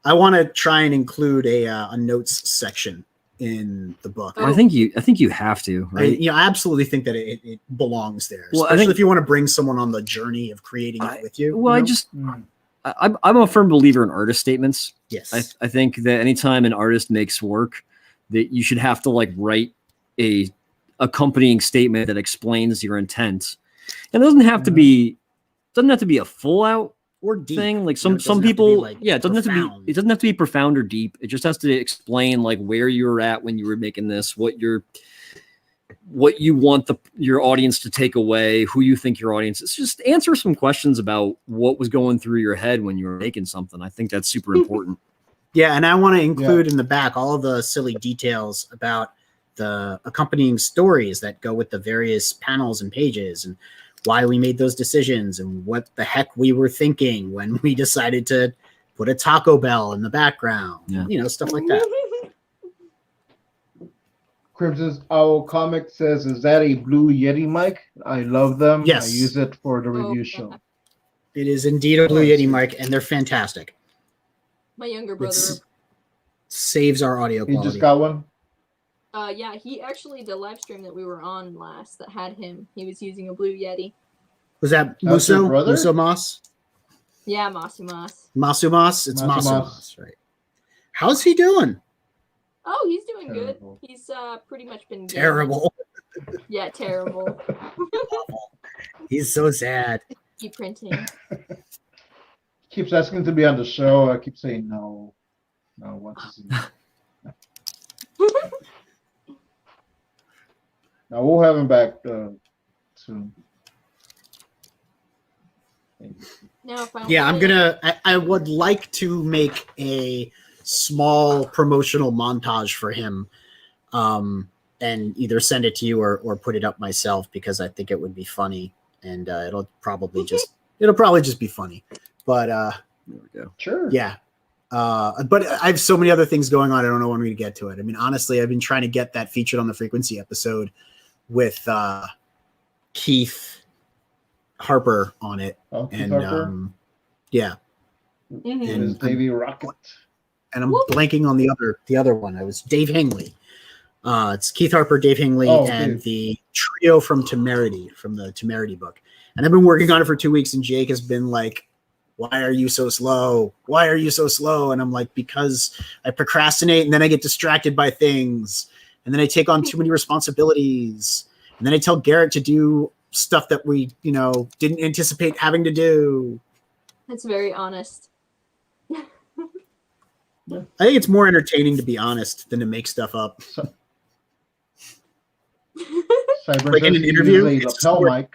I want to try and include a notes section in the book. I think you have to, right? I absolutely think that it belongs there, Well, I especially think- if you want to bring someone on the journey of creating it with you. Well, you I know? just Mm. I'm a firm believer in artist statements. yes, I think that anytime an artist makes work, that you should have to like write a accompanying statement that explains your intent. And it doesn't have to be a full out or deep thing. Like You know, some it doesn't have to be, people, like, yeah, it doesn't have to profound. be. It doesn't have to be profound or deep. It just has to explain like where you were at when you were making this, what you want your audience to take away, who you think your audience is. Just answer some questions about what was going through your head when you were making something. I think that's super important. Yeah, and I want to include in the back all of the silly details about the accompanying stories that go with the various panels and pages, and why we made those decisions, and what the heck we were thinking when we decided to put a Taco Bell in the background. Yeah. You know, stuff like that. Crimson's Owl Comic says, "Is that a blue Yeti mic? I love them. Yes. I use it for the review yeah. show." It is indeed a blue Yeti mic, and they're fantastic. My younger brother. Saves our audio He quality. just got one. Yeah, he actually, the live stream that we were on last that had him, he was using a blue Yeti. Was that That's your Muso? brother? Muso Moss? Yeah, Masu Mas. Masu Moss? It's Masu Masu Moss. Moss, right? How's he doing? Oh, he's doing Terrible. good. He's pretty much been gaming. Terrible. Yeah, terrible. He's so sad. Keep printing. Keeps asking to be on the show. I keep saying no. No, want to see. Now we'll have him back soon. Now, if I Yeah, I'm wanted- gonna. I would like to make a small promotional montage for him, and either send it to you or put it up myself, because I think it would be funny, and it'll probably just be funny. But There we go. Sure. yeah, but I have so many other things going on. I don't know when we're gonna get to it. I mean, honestly, I've been trying to get that featured on the Frequency episode with Keith Harper on it. Oh, Keith And Harper. yeah, Mhm. and His Navy Rocket. and I'm Whoop. blanking on the other one. It was Dave Hingley. It's Keith Harper, Dave Hingley, Oh, and Dave. the trio from Temerity, from the Temerity book. And I've been working on it for 2 weeks, and Jake has been like, "Why are you so slow? Why are you so slow?" And I'm like, "Because I procrastinate, and then I get distracted by things, and then I take on too many responsibilities, and then I tell Garrett to do stuff that we, didn't anticipate having to do." That's very honest. I think it's more entertaining to be honest than to make stuff up. Cyber Like in says an he interview, uses a it's lapel more- mic,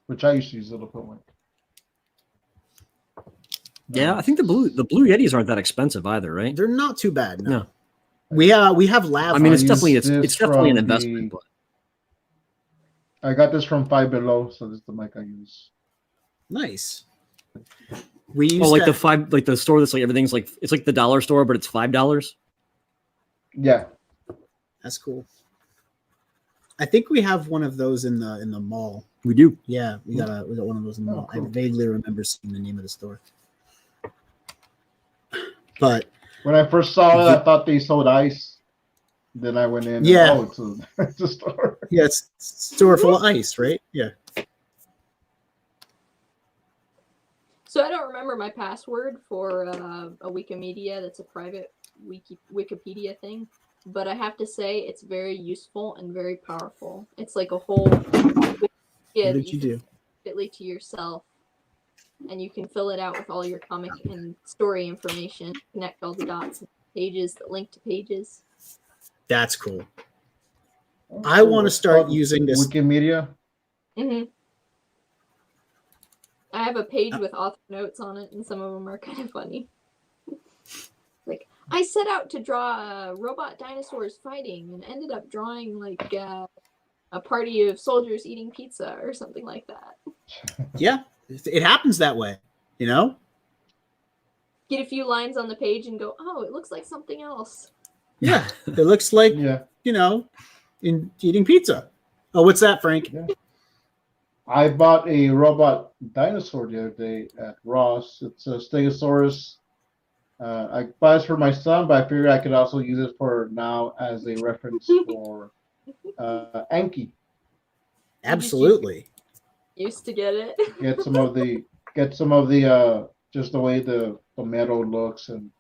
which I used to use a lapel mic. Yeah, I think the blue Yetis aren't that expensive either, right? They're not too bad. No. No. We have lav. I mean, it's use definitely this it's definitely an from investment, the- but I got this from Five Below, so this is the mic I use. nice. We used oh, like to, the store that's like everything's like it's like the dollar store, but it's $5. Yeah. that's cool. I think we have one of those in the mall. We do. Yeah, we got one of those in the Oh, mall. cool. I vaguely remember seeing the name of the store. But When I first saw it, I thought they sold ice. Then I went in. Yeah. And, it's a store. yeah, it's a store full of ice, right? Yeah. So I don't remember my password for a Wikimedia that's a private Wikipedia thing, but I have to say it's very useful and very powerful. It's like a whole What Wikipedia did you do? fitly to yourself, and you can fill it out with all your comic and story information, connect all the dots and pages that link to pages. That's cool. Oh, I cool. wanna It's start called using this- Wikimedia. hmm I have a page with author notes on it, and some of them are kind of funny. Like, I set out to draw robot dinosaurs fighting and ended up drawing like a party of soldiers eating pizza or something like that. Yeah, it happens that way. You know? Get a few lines on the page and go, oh, it looks like something else. Yeah. It looks like, Yeah. in eating pizza. Oh, what's that, Frank? I bought a robot dinosaur the other day at Ross. It's a Stegosaurus. I bought it for my son, but I figured I could also use it for now as a reference for Anki. Absolutely. Used to get it. Get some of the just the way the metal looks and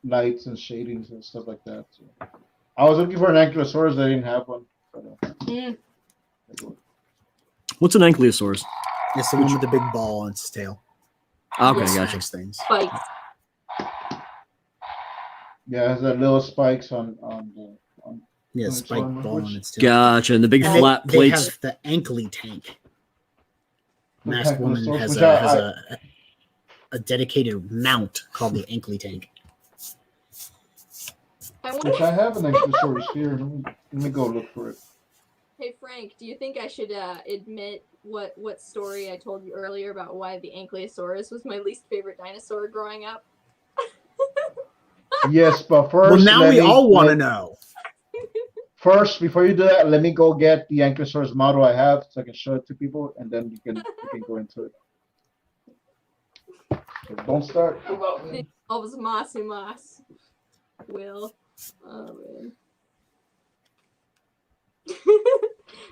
lights and shadings and stuff like that. So I was looking for an Ankylosaurus. I didn't have one. But, Mm. What's an ankylosaurus? It's the one with the big ball on its tail. Okay, Yeah. gotcha. Smacks things. Spikes. Yeah, it has that little spikes on Yeah, Its spike armor, ball which- on its tail. Gotcha. And the big And flat they plates. have the ankly tank. The Masked Woman Ankylosaurus, has which a dedicated mount called the ankly tank. I which wonder, I have an Ankylosaurus here. Let me go look for it. hey Frank, do you think I should admit what story I told you earlier about why the Ankylosaurus was my least favorite dinosaur growing up? Yes, but first, Well, now let we me- all want to let- know. First, before you do that, let me go get the Ankylosaurus model I have so I can show it to people, and then we can go into it. So don't start. It involves Masumas. Will. Oh man.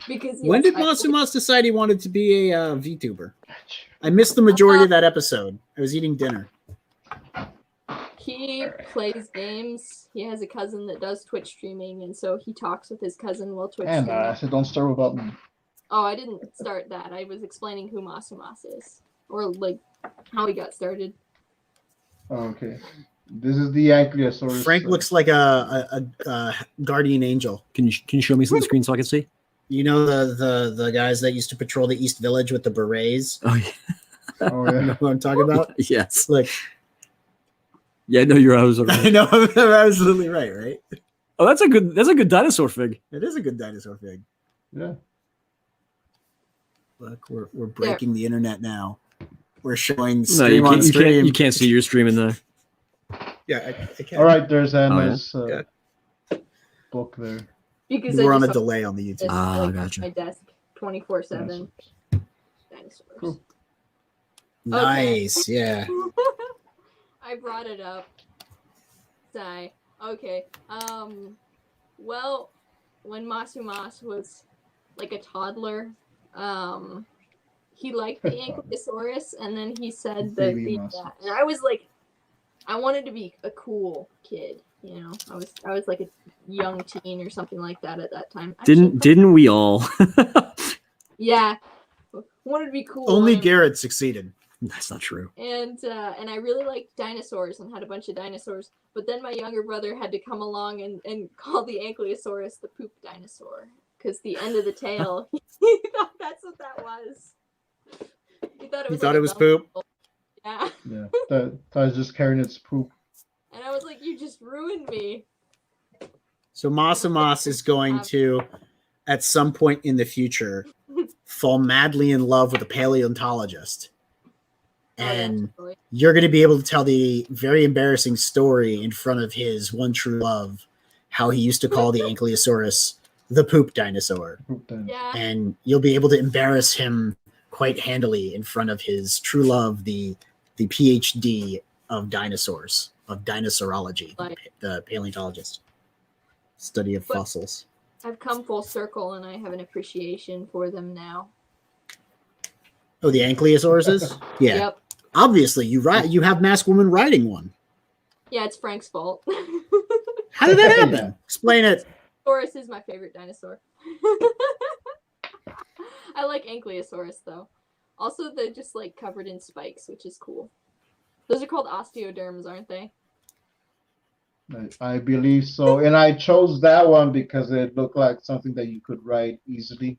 Because When yes, did Masumas decide he wanted to be a VTuber? I missed the majority of that episode. I was eating dinner. He plays games. He has a cousin that does Twitch streaming, and so he talks with his cousin while Twitch And streaming. I said don't start without me. Oh, I didn't start that. I was explaining who Masumas is, or like how he got started. Oh, okay. This is the Ankylosaurus. Frank looks like a guardian angel. Can you show me some of the screen so I can see? You know the guys that used to patrol the East Village with the berets? Oh yeah. Oh You know yeah. what I'm talking about? Yes. Look, Yeah, I know you're. I was. I know I'm absolutely right? Oh, that's a good dinosaur fig. It is a good dinosaur fig. Yeah. Look, we're breaking the internet now. We're showing No, stream on stream. you can't see your stream in there. Yeah, I can't. All right. There's a Oh, yeah? nice book there. Because We're I on a just delay on the YouTube. this, Ah, like, gotcha. my desk 24/7 Dinosaurs. dinosaurs. Cool. Nice, yeah. I brought it up. Sigh. Okay. Well, when Masumas was like a toddler, he liked the Ankylosaurus, and then he said that Baby the Masumas. and I was like, I wanted to be a cool kid. You know, I was like a young teen or something like that at that time. Didn't we all? Yeah, wanted to be cool. Only and- Garrett succeeded. That's not true. and I really liked dinosaurs and had a bunch of dinosaurs. But then my younger brother had to come along and call the Ankylosaurus the poop dinosaur, because the end of the tail, he thought that's what that was. He thought it You was. thought like it a was dumb poop? animal. Yeah, Yeah. That was just carrying its poop. and I was like, "You just ruined me." So Masumas is going to, at some point in the future, fall madly in love with a paleontologist. Oh, yeah, And totally. you're going to be able to tell the very embarrassing story in front of his one true love, how he used to call the Ankylosaurus the poop dinosaur. Poop dinosaur. Yeah, And you'll be able to embarrass him quite handily in front of his true love, the PhD of dinosaurs, of dinosaurology, Like- the paleontologist, study of But- fossils. I've come full circle, and I have an appreciation for them now. Oh, the Ankylosauruses? Yeah. Yep. Obviously, you have Masked Woman riding one. Yeah, it's Frank's fault. How did that happen? Yeah. Explain it. Taurus is my favorite dinosaur. I like Ankylosaurus though. Also, they're just like covered in spikes, which is cool. Those are called osteoderms, aren't they? I believe so. And I chose that one because it looked like something that you could ride easily.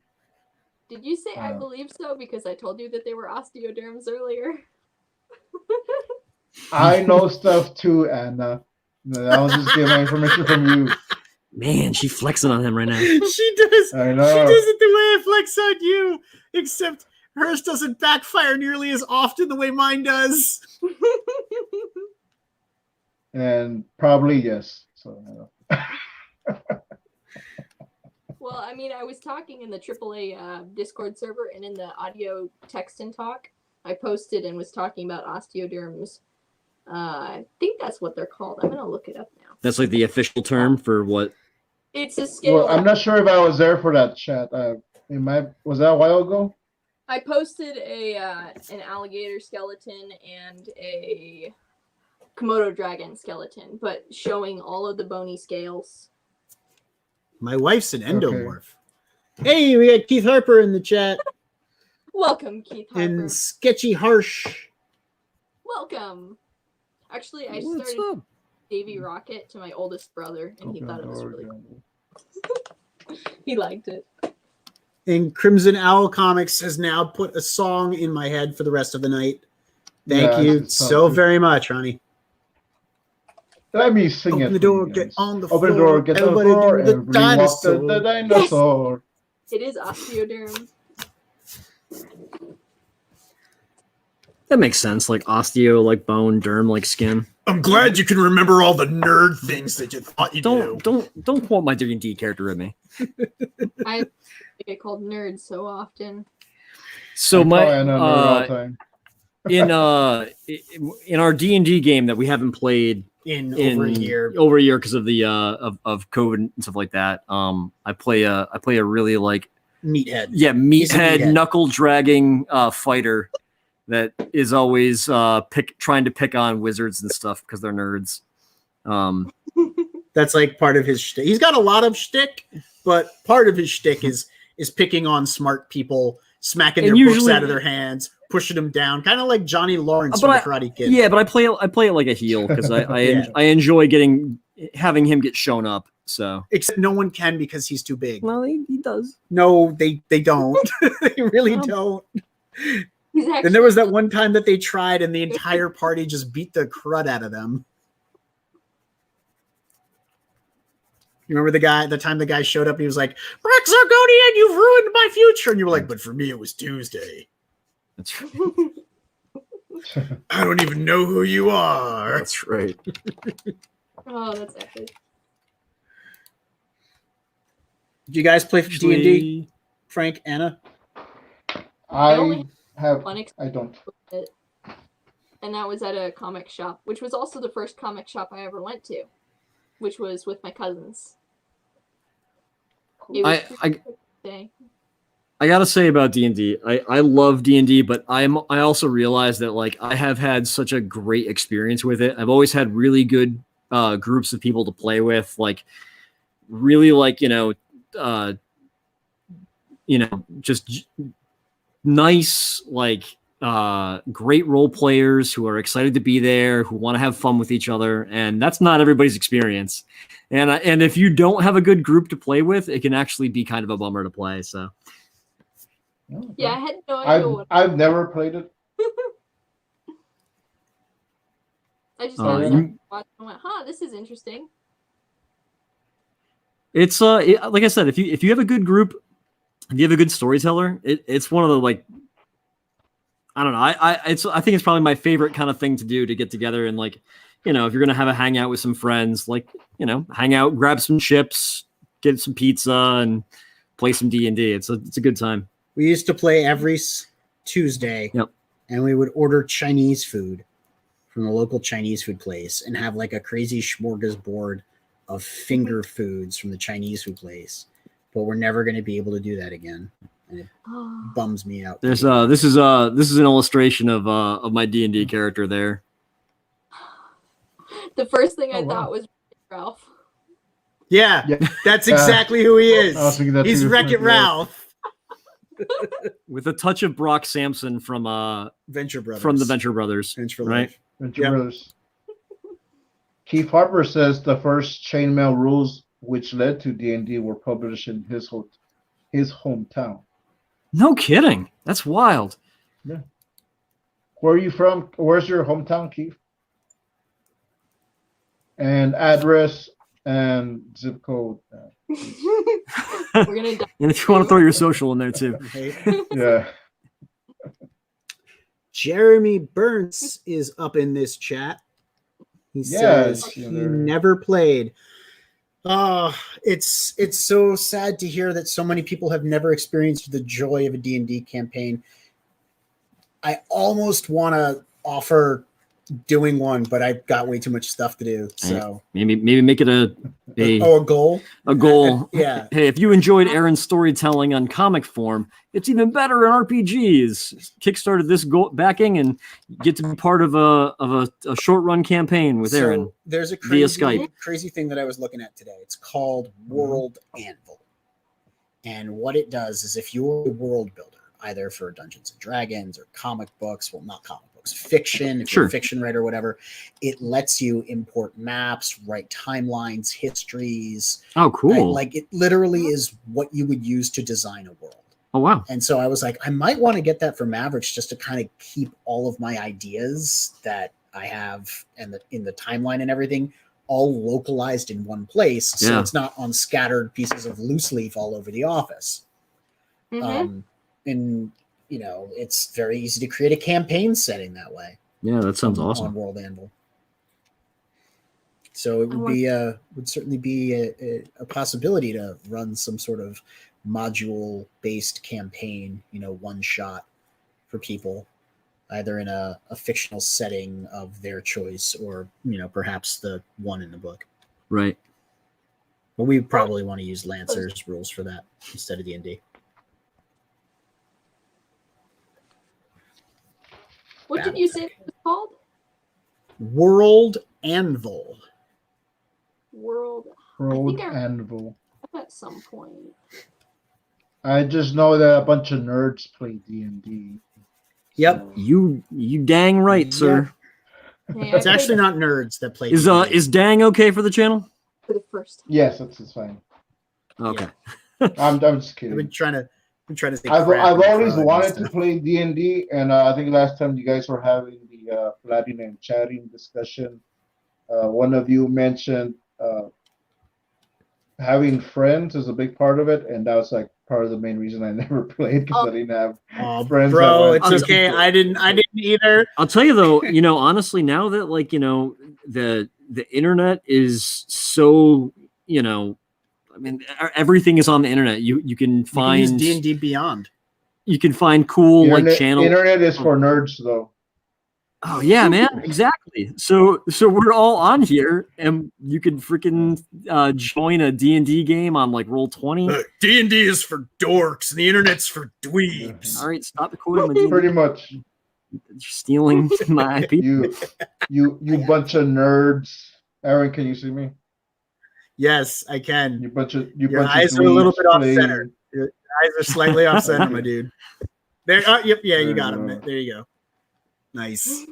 Did you say I Uh, believe so because I told you that they were osteoderms earlier? I know stuff too, Anna. I was just getting my information from you. Man, she flexing on him right now. She does. I She know. does it the way I flex on you, except hers doesn't backfire nearly as often the way mine does. And probably yes. So Well, I mean, I was talking in the AAA Discord server and in the audio text and talk. I posted and was talking about osteoderms. I think that's what they're called. I'm gonna look it up now. That's like the official term for what? It's a scale. well, I'm not sure if I was there for that chat. Was that a while ago? I posted an alligator skeleton and a Komodo dragon skeleton, but showing all of the bony scales. My wife's an endomorph. Hey, we got Keith Harper in the chat. Welcome, Keith Harper. And Sketchy Harsh. Welcome. Actually, I What's started up? Davy Rocket to my oldest brother, and he Open thought the it was door really again. cool. He liked it. And Crimson Owl Comics has now put a song in my head for the rest of the night. Thank Yeah, you it sounds so good. very much, Ronnie. Let me sing Open it. the for you door, get guys. on the Open the floor, door, get on the everybody floor. do the Everybody walk the dinosaur. dinosaur. It is osteoderm. That makes sense. Like osteo, like bone, derm, like skin. I'm glad you can remember all the nerd things that you thought you Don't quote my D&D character at me. I get called nerd so often. So I call Anna nerd all the my time. in our D&D game that we haven't played in over a year. because of the of COVID and stuff like that. I play a really like Meathead. yeah He's a meathead meathead. knuckle dragging fighter that is always trying to pick on wizards and stuff because they're nerds. That's like part of his shtick. He's got a lot of shtick, but part of his shtick is picking on smart people, smacking And their books usually- out of their hands, pushing them down, kind of like Johnny Lawrence But from the Karate Kid. Yeah, but I play it like a heel because I Yeah. I enjoy having him get shown up. So Except no one can because he's too big. well, he does. No, they don't. They really Um, don't. He's actually And there was that one time that they tried, and the entire party just beat the crud out of them. You remember the time the guy showed up and he was like, Rex Argonian, you've ruined my future. And you were like, but for me, it was Tuesday. That's I don't even know who you are. that's right. Oh, that's epic. Did you guys play D&D, Actually, Frank, Anna? I only have. One I don't. it, and that was at a comic shop, which was also the first comic shop I ever went to, which was with my cousins. It was I gotta say about D&D, I love D&D, but I also realize that like I have had such a great experience with it. I've always had really good groups of people to play with, like really like just nice like great role players who are excited to be there, who want to have fun with each other, and that's not everybody's experience. And if you don't have a good group to play with, it can actually be kind of a bummer to play. So. Okay. Yeah, I had no idea what I've never played it. I just Oh, had you- watched and went, huh, this is interesting. It's like I said, if you have a good group, if you have a good storyteller, it's one of the like I don't know. I think it's probably my favorite kind of thing to do to get together and like, if you're gonna have a hangout with some friends, like hang out, grab some chips, get some pizza, and play some D&D. It's a good time. We used to play every Tuesday, Yep. and we would order Chinese food from the local Chinese food place and have like a crazy smorgasbord of finger foods from the Chinese food place. But we're never going to be able to do that again. And it bums me out. There's this is an illustration of my D&D character there. The first thing I Oh, wow. thought was Ralph. Yeah, Yeah. that's exactly who he is. I was thinking that He's too. Wreck-It Yeah. Ralph. With a touch of Brock Sampson from Venture Brothers. from the Venture Brothers. Venture right? Life. Venture Yep. Brothers. Keith Harper says the first chainmail rules which led to D&D were published in his hometown. No kidding. That's wild. Where are you from? Where's your hometown, Keith? And address and zip code. We're gonna die. And if you want to throw your social in there too. Right? Yeah. Jeremy Burns is up in this chat. He Yes, says yeah, he there. never played. It's so sad to hear that so many people have never experienced the joy of a D&D campaign. I almost want to offer doing one, but I've got way too much stuff to do. So Maybe make it a goal. goal. Yeah. Hey, if you enjoyed Aaron's storytelling on comic form, it's even better in RPGs. Kickstarted this backing and get to be part of a short run campaign with Aaron. So there's a via crazy thing that I was looking at today. It's called World Anvil. And what it does is if you're a world builder, either for Dungeons and Dragons or comic books. Well, not comic books, fiction. If Sure. you're a fiction writer or whatever, it lets you import maps, write timelines, histories. Oh, cool. Like it literally is what you would use to design a world. Oh, wow. And so I was like, I might want to get that for Mavericks just to kind of keep all of my ideas that I have and in the timeline and everything all localized in one place. So Yeah. it's not on scattered pieces of loose leaf all over the office. Mhm. And, you know, it's very easy to create a campaign setting that way. Yeah, that sounds on awesome. World Anvil. So it would certainly be a possibility to run some sort of module based campaign, you know, one shot for people, either in a fictional setting of their choice or, you know, perhaps the one in the book. Right. But we probably want to use Lancer's rules for that instead of D&D. What did you say it was called? World Anvil. World. Road think I- Anvil. At some point. I just know that a bunch of nerds play D&D. Yep. You dang right, sir. Hey, It's I actually played not nerds that play Is D&D. is dang okay for the channel? for the first time. Yes, it's fine. Okay. I'm just I've kidding. been trying to say I've crap and always crud and wanted to stuff. play D&D, and I think last time you guys were having the Platinum and chatting discussion, one of you mentioned having friends is a big part of it, and that was like part of the main reason I never played because I didn't have Oh, friends. bro, that it's wanted okay. to- I didn't either. I'll tell you though, you know, honestly, now that like, you know, the internet is so, you know, I mean, everything is on the internet. You can You can find use D&D Beyond. you can find cool like Internet, channel. internet is for nerds, though. Oh yeah, man, exactly. So we're all on here, and you can freaking join a D&D game on like Roll20. D&D is for dorks, and the internet's for dweebs. All right, stop quoting my D&D. Pretty much. You're stealing my IP. You bunch of nerds. Aaron, can you see me? Yes, I can. You bunch of Your bunch eyes of are a little dweebs bit off playing- center. Your eyes are slightly off center, my dude. There. Oh, yep. Yeah, you got him. There There you go. Nice.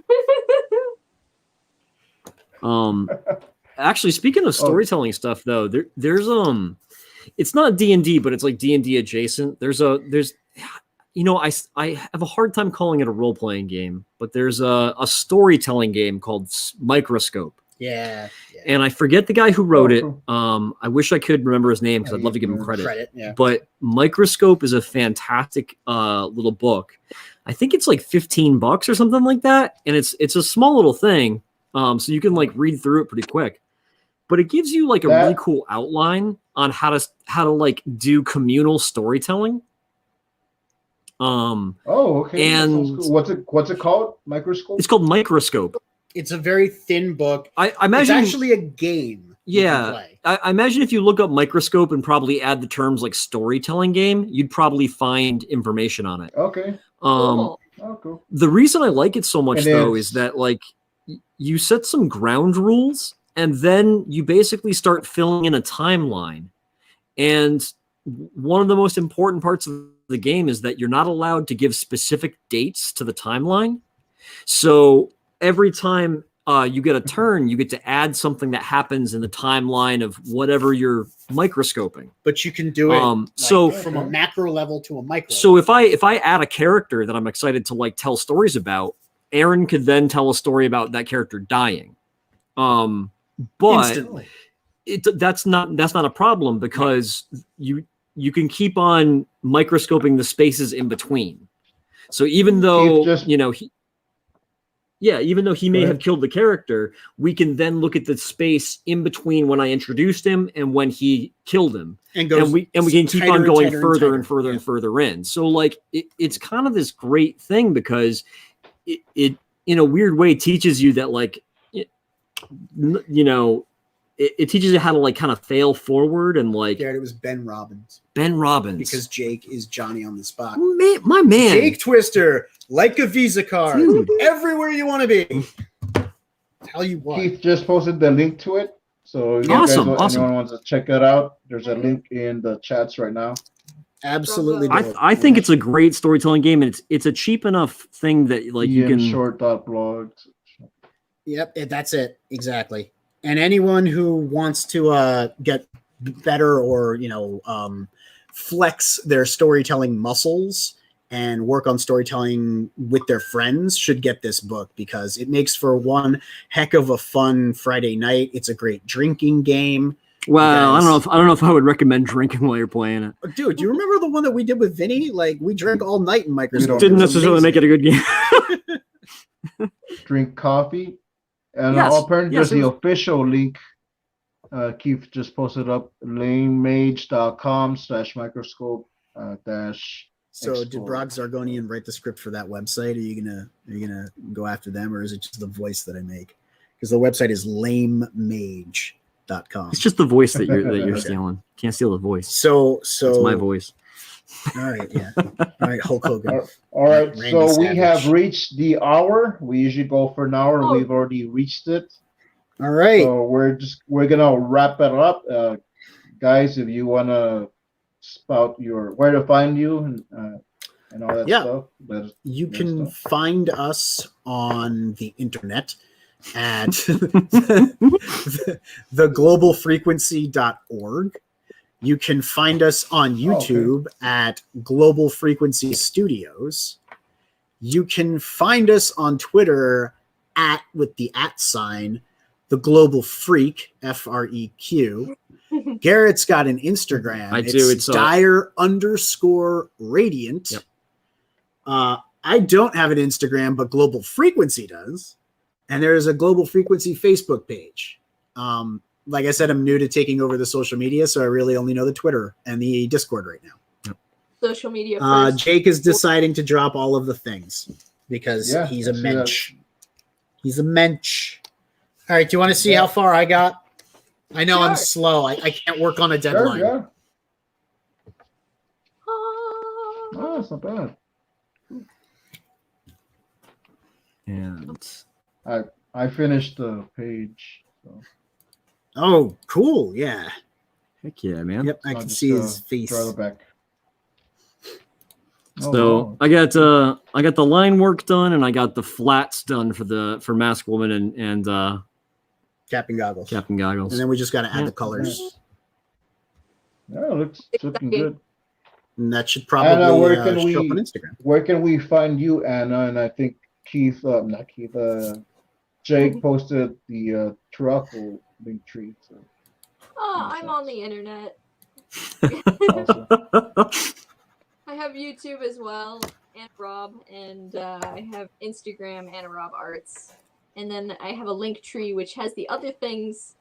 Actually, speaking of storytelling stuff though, there's it's not D&D, but it's like D&D adjacent. There's you know, I have a hard time calling it a role-playing game, but there's a storytelling game called Microscope. Yeah. And I forget the guy who wrote it. cool. I wish I could remember his name because I'd love to give him credit. Credit. Yeah. But Microscope is a fantastic little book. I think it's like $15 or something like that, and it's a small little thing, so you can like read through it pretty quick. But it gives you like a really cool outline on how to like do communal storytelling. Oh, okay. That sounds And- cool. What's it called? Microscope? It's called Microscope. It's a very thin book. I It's imagine. actually a game. you can Yeah. play. I imagine if you look up Microscope and probably add the terms like storytelling game, you'd probably find information on it. Okay. Cool. Oh, cool. The reason I like it so much And though it's- is that like you set some ground rules and then you basically start filling in a timeline. And one of the most important parts of the game is that you're not allowed to give specific dates to the timeline. So every time you get a turn, you get to add something that happens in the timeline of whatever you're microscoping. But you can do it So from a macro level to a micro. so if I add a character that I'm excited to like tell stories about, Aaron could then tell a story about that character dying. But instantly. that's not a problem because you can keep on microscoping the spaces in between. So even though just- you know even though he may Go have ahead. killed the character, we can then look at the space in between when I introduced him and when he killed him. And goes And we can keep tighter on and going tighter and further tighter. and further Yeah. and further in. So like it's kind of this great thing because it in a weird way teaches you that like it teaches you how to like kind of fail forward and like Garrett, it was Ben Robbins Ben Robbins because Jake is Johnny on the spot. my man. Jake Twister, like a Visa card, Dude. everywhere you want to be. Tell you what. Keith just posted the link to it. So if Awesome, you guys, awesome. anyone wants to check it out, there's a link in the chats right now. Absolutely. Bravo. I think it's a great storytelling game, and it's a cheap enough thing that like you can. Short.blog. Yep, that's it exactly. And anyone who wants to get better or flex their storytelling muscles and work on storytelling with their friends should get this book, because it makes for one heck of a fun Friday night. It's a great drinking game. Well, I don't know if I would recommend drinking while you're playing it. Dude, do you remember the one that we did with Vinny? Like, we drank all night in Microsoft. Didn't necessarily make it a good game. Drink coffee. And Yes, apparently yes, there's the official link. Keith just posted up lamemage.com/microscope dash. So did Brock Zargonian write the script for that website? Are you gonna go after them, or is it just the voice that I make? Because the website is lamemage.com. It's just the voice that you're stealing. Can't steal the voice. So It's my voice. All right, yeah. All right, Hulk Hogan. All right, Randy so we Savage. have reached the hour. We usually go for an hour. Oh. We've already reached it. All right. So we're gonna wrap it up, guys. If you wanna spout where to find you and all that stuff, You can find us on the internet at theglobalfrequency.org. You can find us on YouTube at Global Frequency Studios. You can find us on Twitter with the @ the Global Freak, FREQ. Garrett's got an Instagram. I do. It's dire_radiant. Yep. I don't have an Instagram, but Global Frequency does. And there is a Global Frequency Facebook page. Like I said, I'm new to taking over the social media, so I really only know the Twitter and the Discord right now. Social media first. Jake is deciding to drop all of the things because he's a I see mensch. He's a mensch. All right, do you want to see how far I got? I know I'm Sure. slow. I can't work on a deadline. Yeah. Ah. Oh, that's not bad. And I finished the page. So. Oh, cool. Yeah. heck yeah, man. Yep, I I'll can just, see his face. Draw it back. So I got the line work done, and I got the flats done for Mask Woman and Captain Goggles. Captain Goggles. And then we just got to add the colors. Yeah, it looks looking good. And that should probably Anna, where show can up we on Instagram. where can we find you, Anna? And I think Keith, not Keith, Jake posted the Turaco link tree. So. Oh, I'm on the internet. Awesome. I have YouTube as well, Anna Raub, and I have Instagram, Anna Raub Arts. And then I have a link tree which has the other things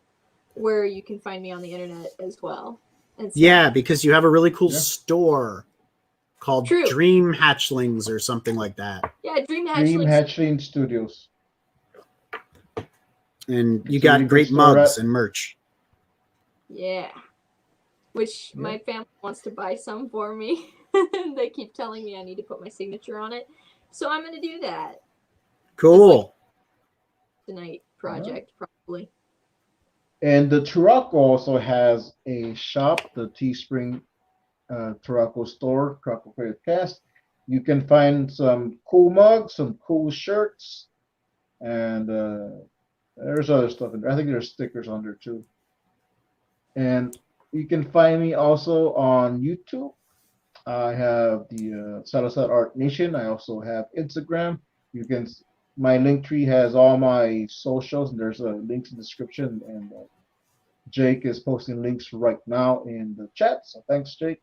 where you can find me on the internet as well. And so, Yeah, because you have a really cool store called True. Dream Hatchlings or something like that. yeah, Dream Dream Hatchling. Hatchling Studios. And you So got you can great store mugs that- and merch. Yeah. Which Yeah. my family wants to buy some for me. They keep telling me I need to put my signature on it. So I'm going to do that Cool. tonight project, probably. And the Turaco also has a shop, the Teespring Turaco store, TuracoCreativeCast. You can find some cool mugs, some cool shirts, and there's other stuff in there. I think there's stickers on there too. And you can find me also on YouTube. I have the Salazar Art Nation. I also have Instagram. My link tree has all my socials, and there's links in the description. And Jake is posting links right now in the chat. So thanks, Jake.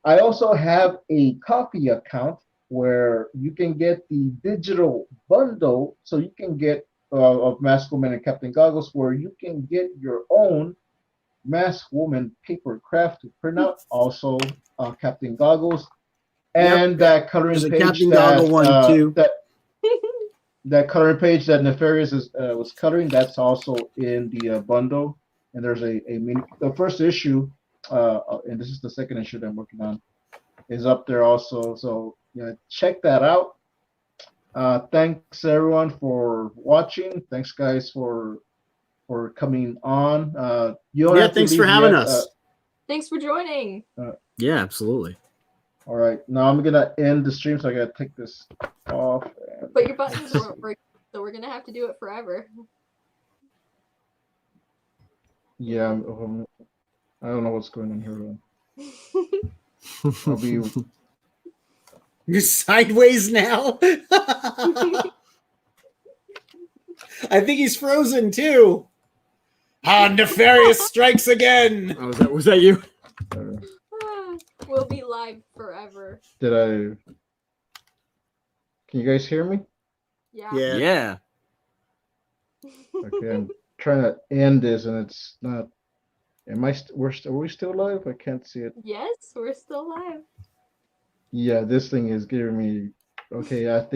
I also have a coffee account where you can get the digital bundle. So you can get of Mask Woman and Captain Goggles, where you can get your own Mask Woman paper craft to print out. Also, Captain Goggles, and that coloring There's a page Captain that, Goggle one too. that coloring page that Nefarious was coloring. That's also in the bundle. And there's the first issue, and this is the second issue that I'm working on, is up there also. So check that out. Thanks everyone for watching. Thanks guys for coming on. You don't have to Thanks leave for having yet. us. Thanks for joining. Yeah, absolutely. All right, now I'm gonna end the stream, so I gotta take this off. But your buttons weren't working, so we're gonna have to do it forever. Yeah, I don't know what's going on here. I'll be. You're sideways now. I think he's frozen too. Ah, nefarious strikes again. Oh, was that you? We'll be live forever. Did I? Can you guys hear me? Yeah. Yeah. Okay, I'm trying to end this, and it's not. Am I? Are we still live? I can't see it. Yes, we're still live. Yeah, this thing is giving me. Okay, I think.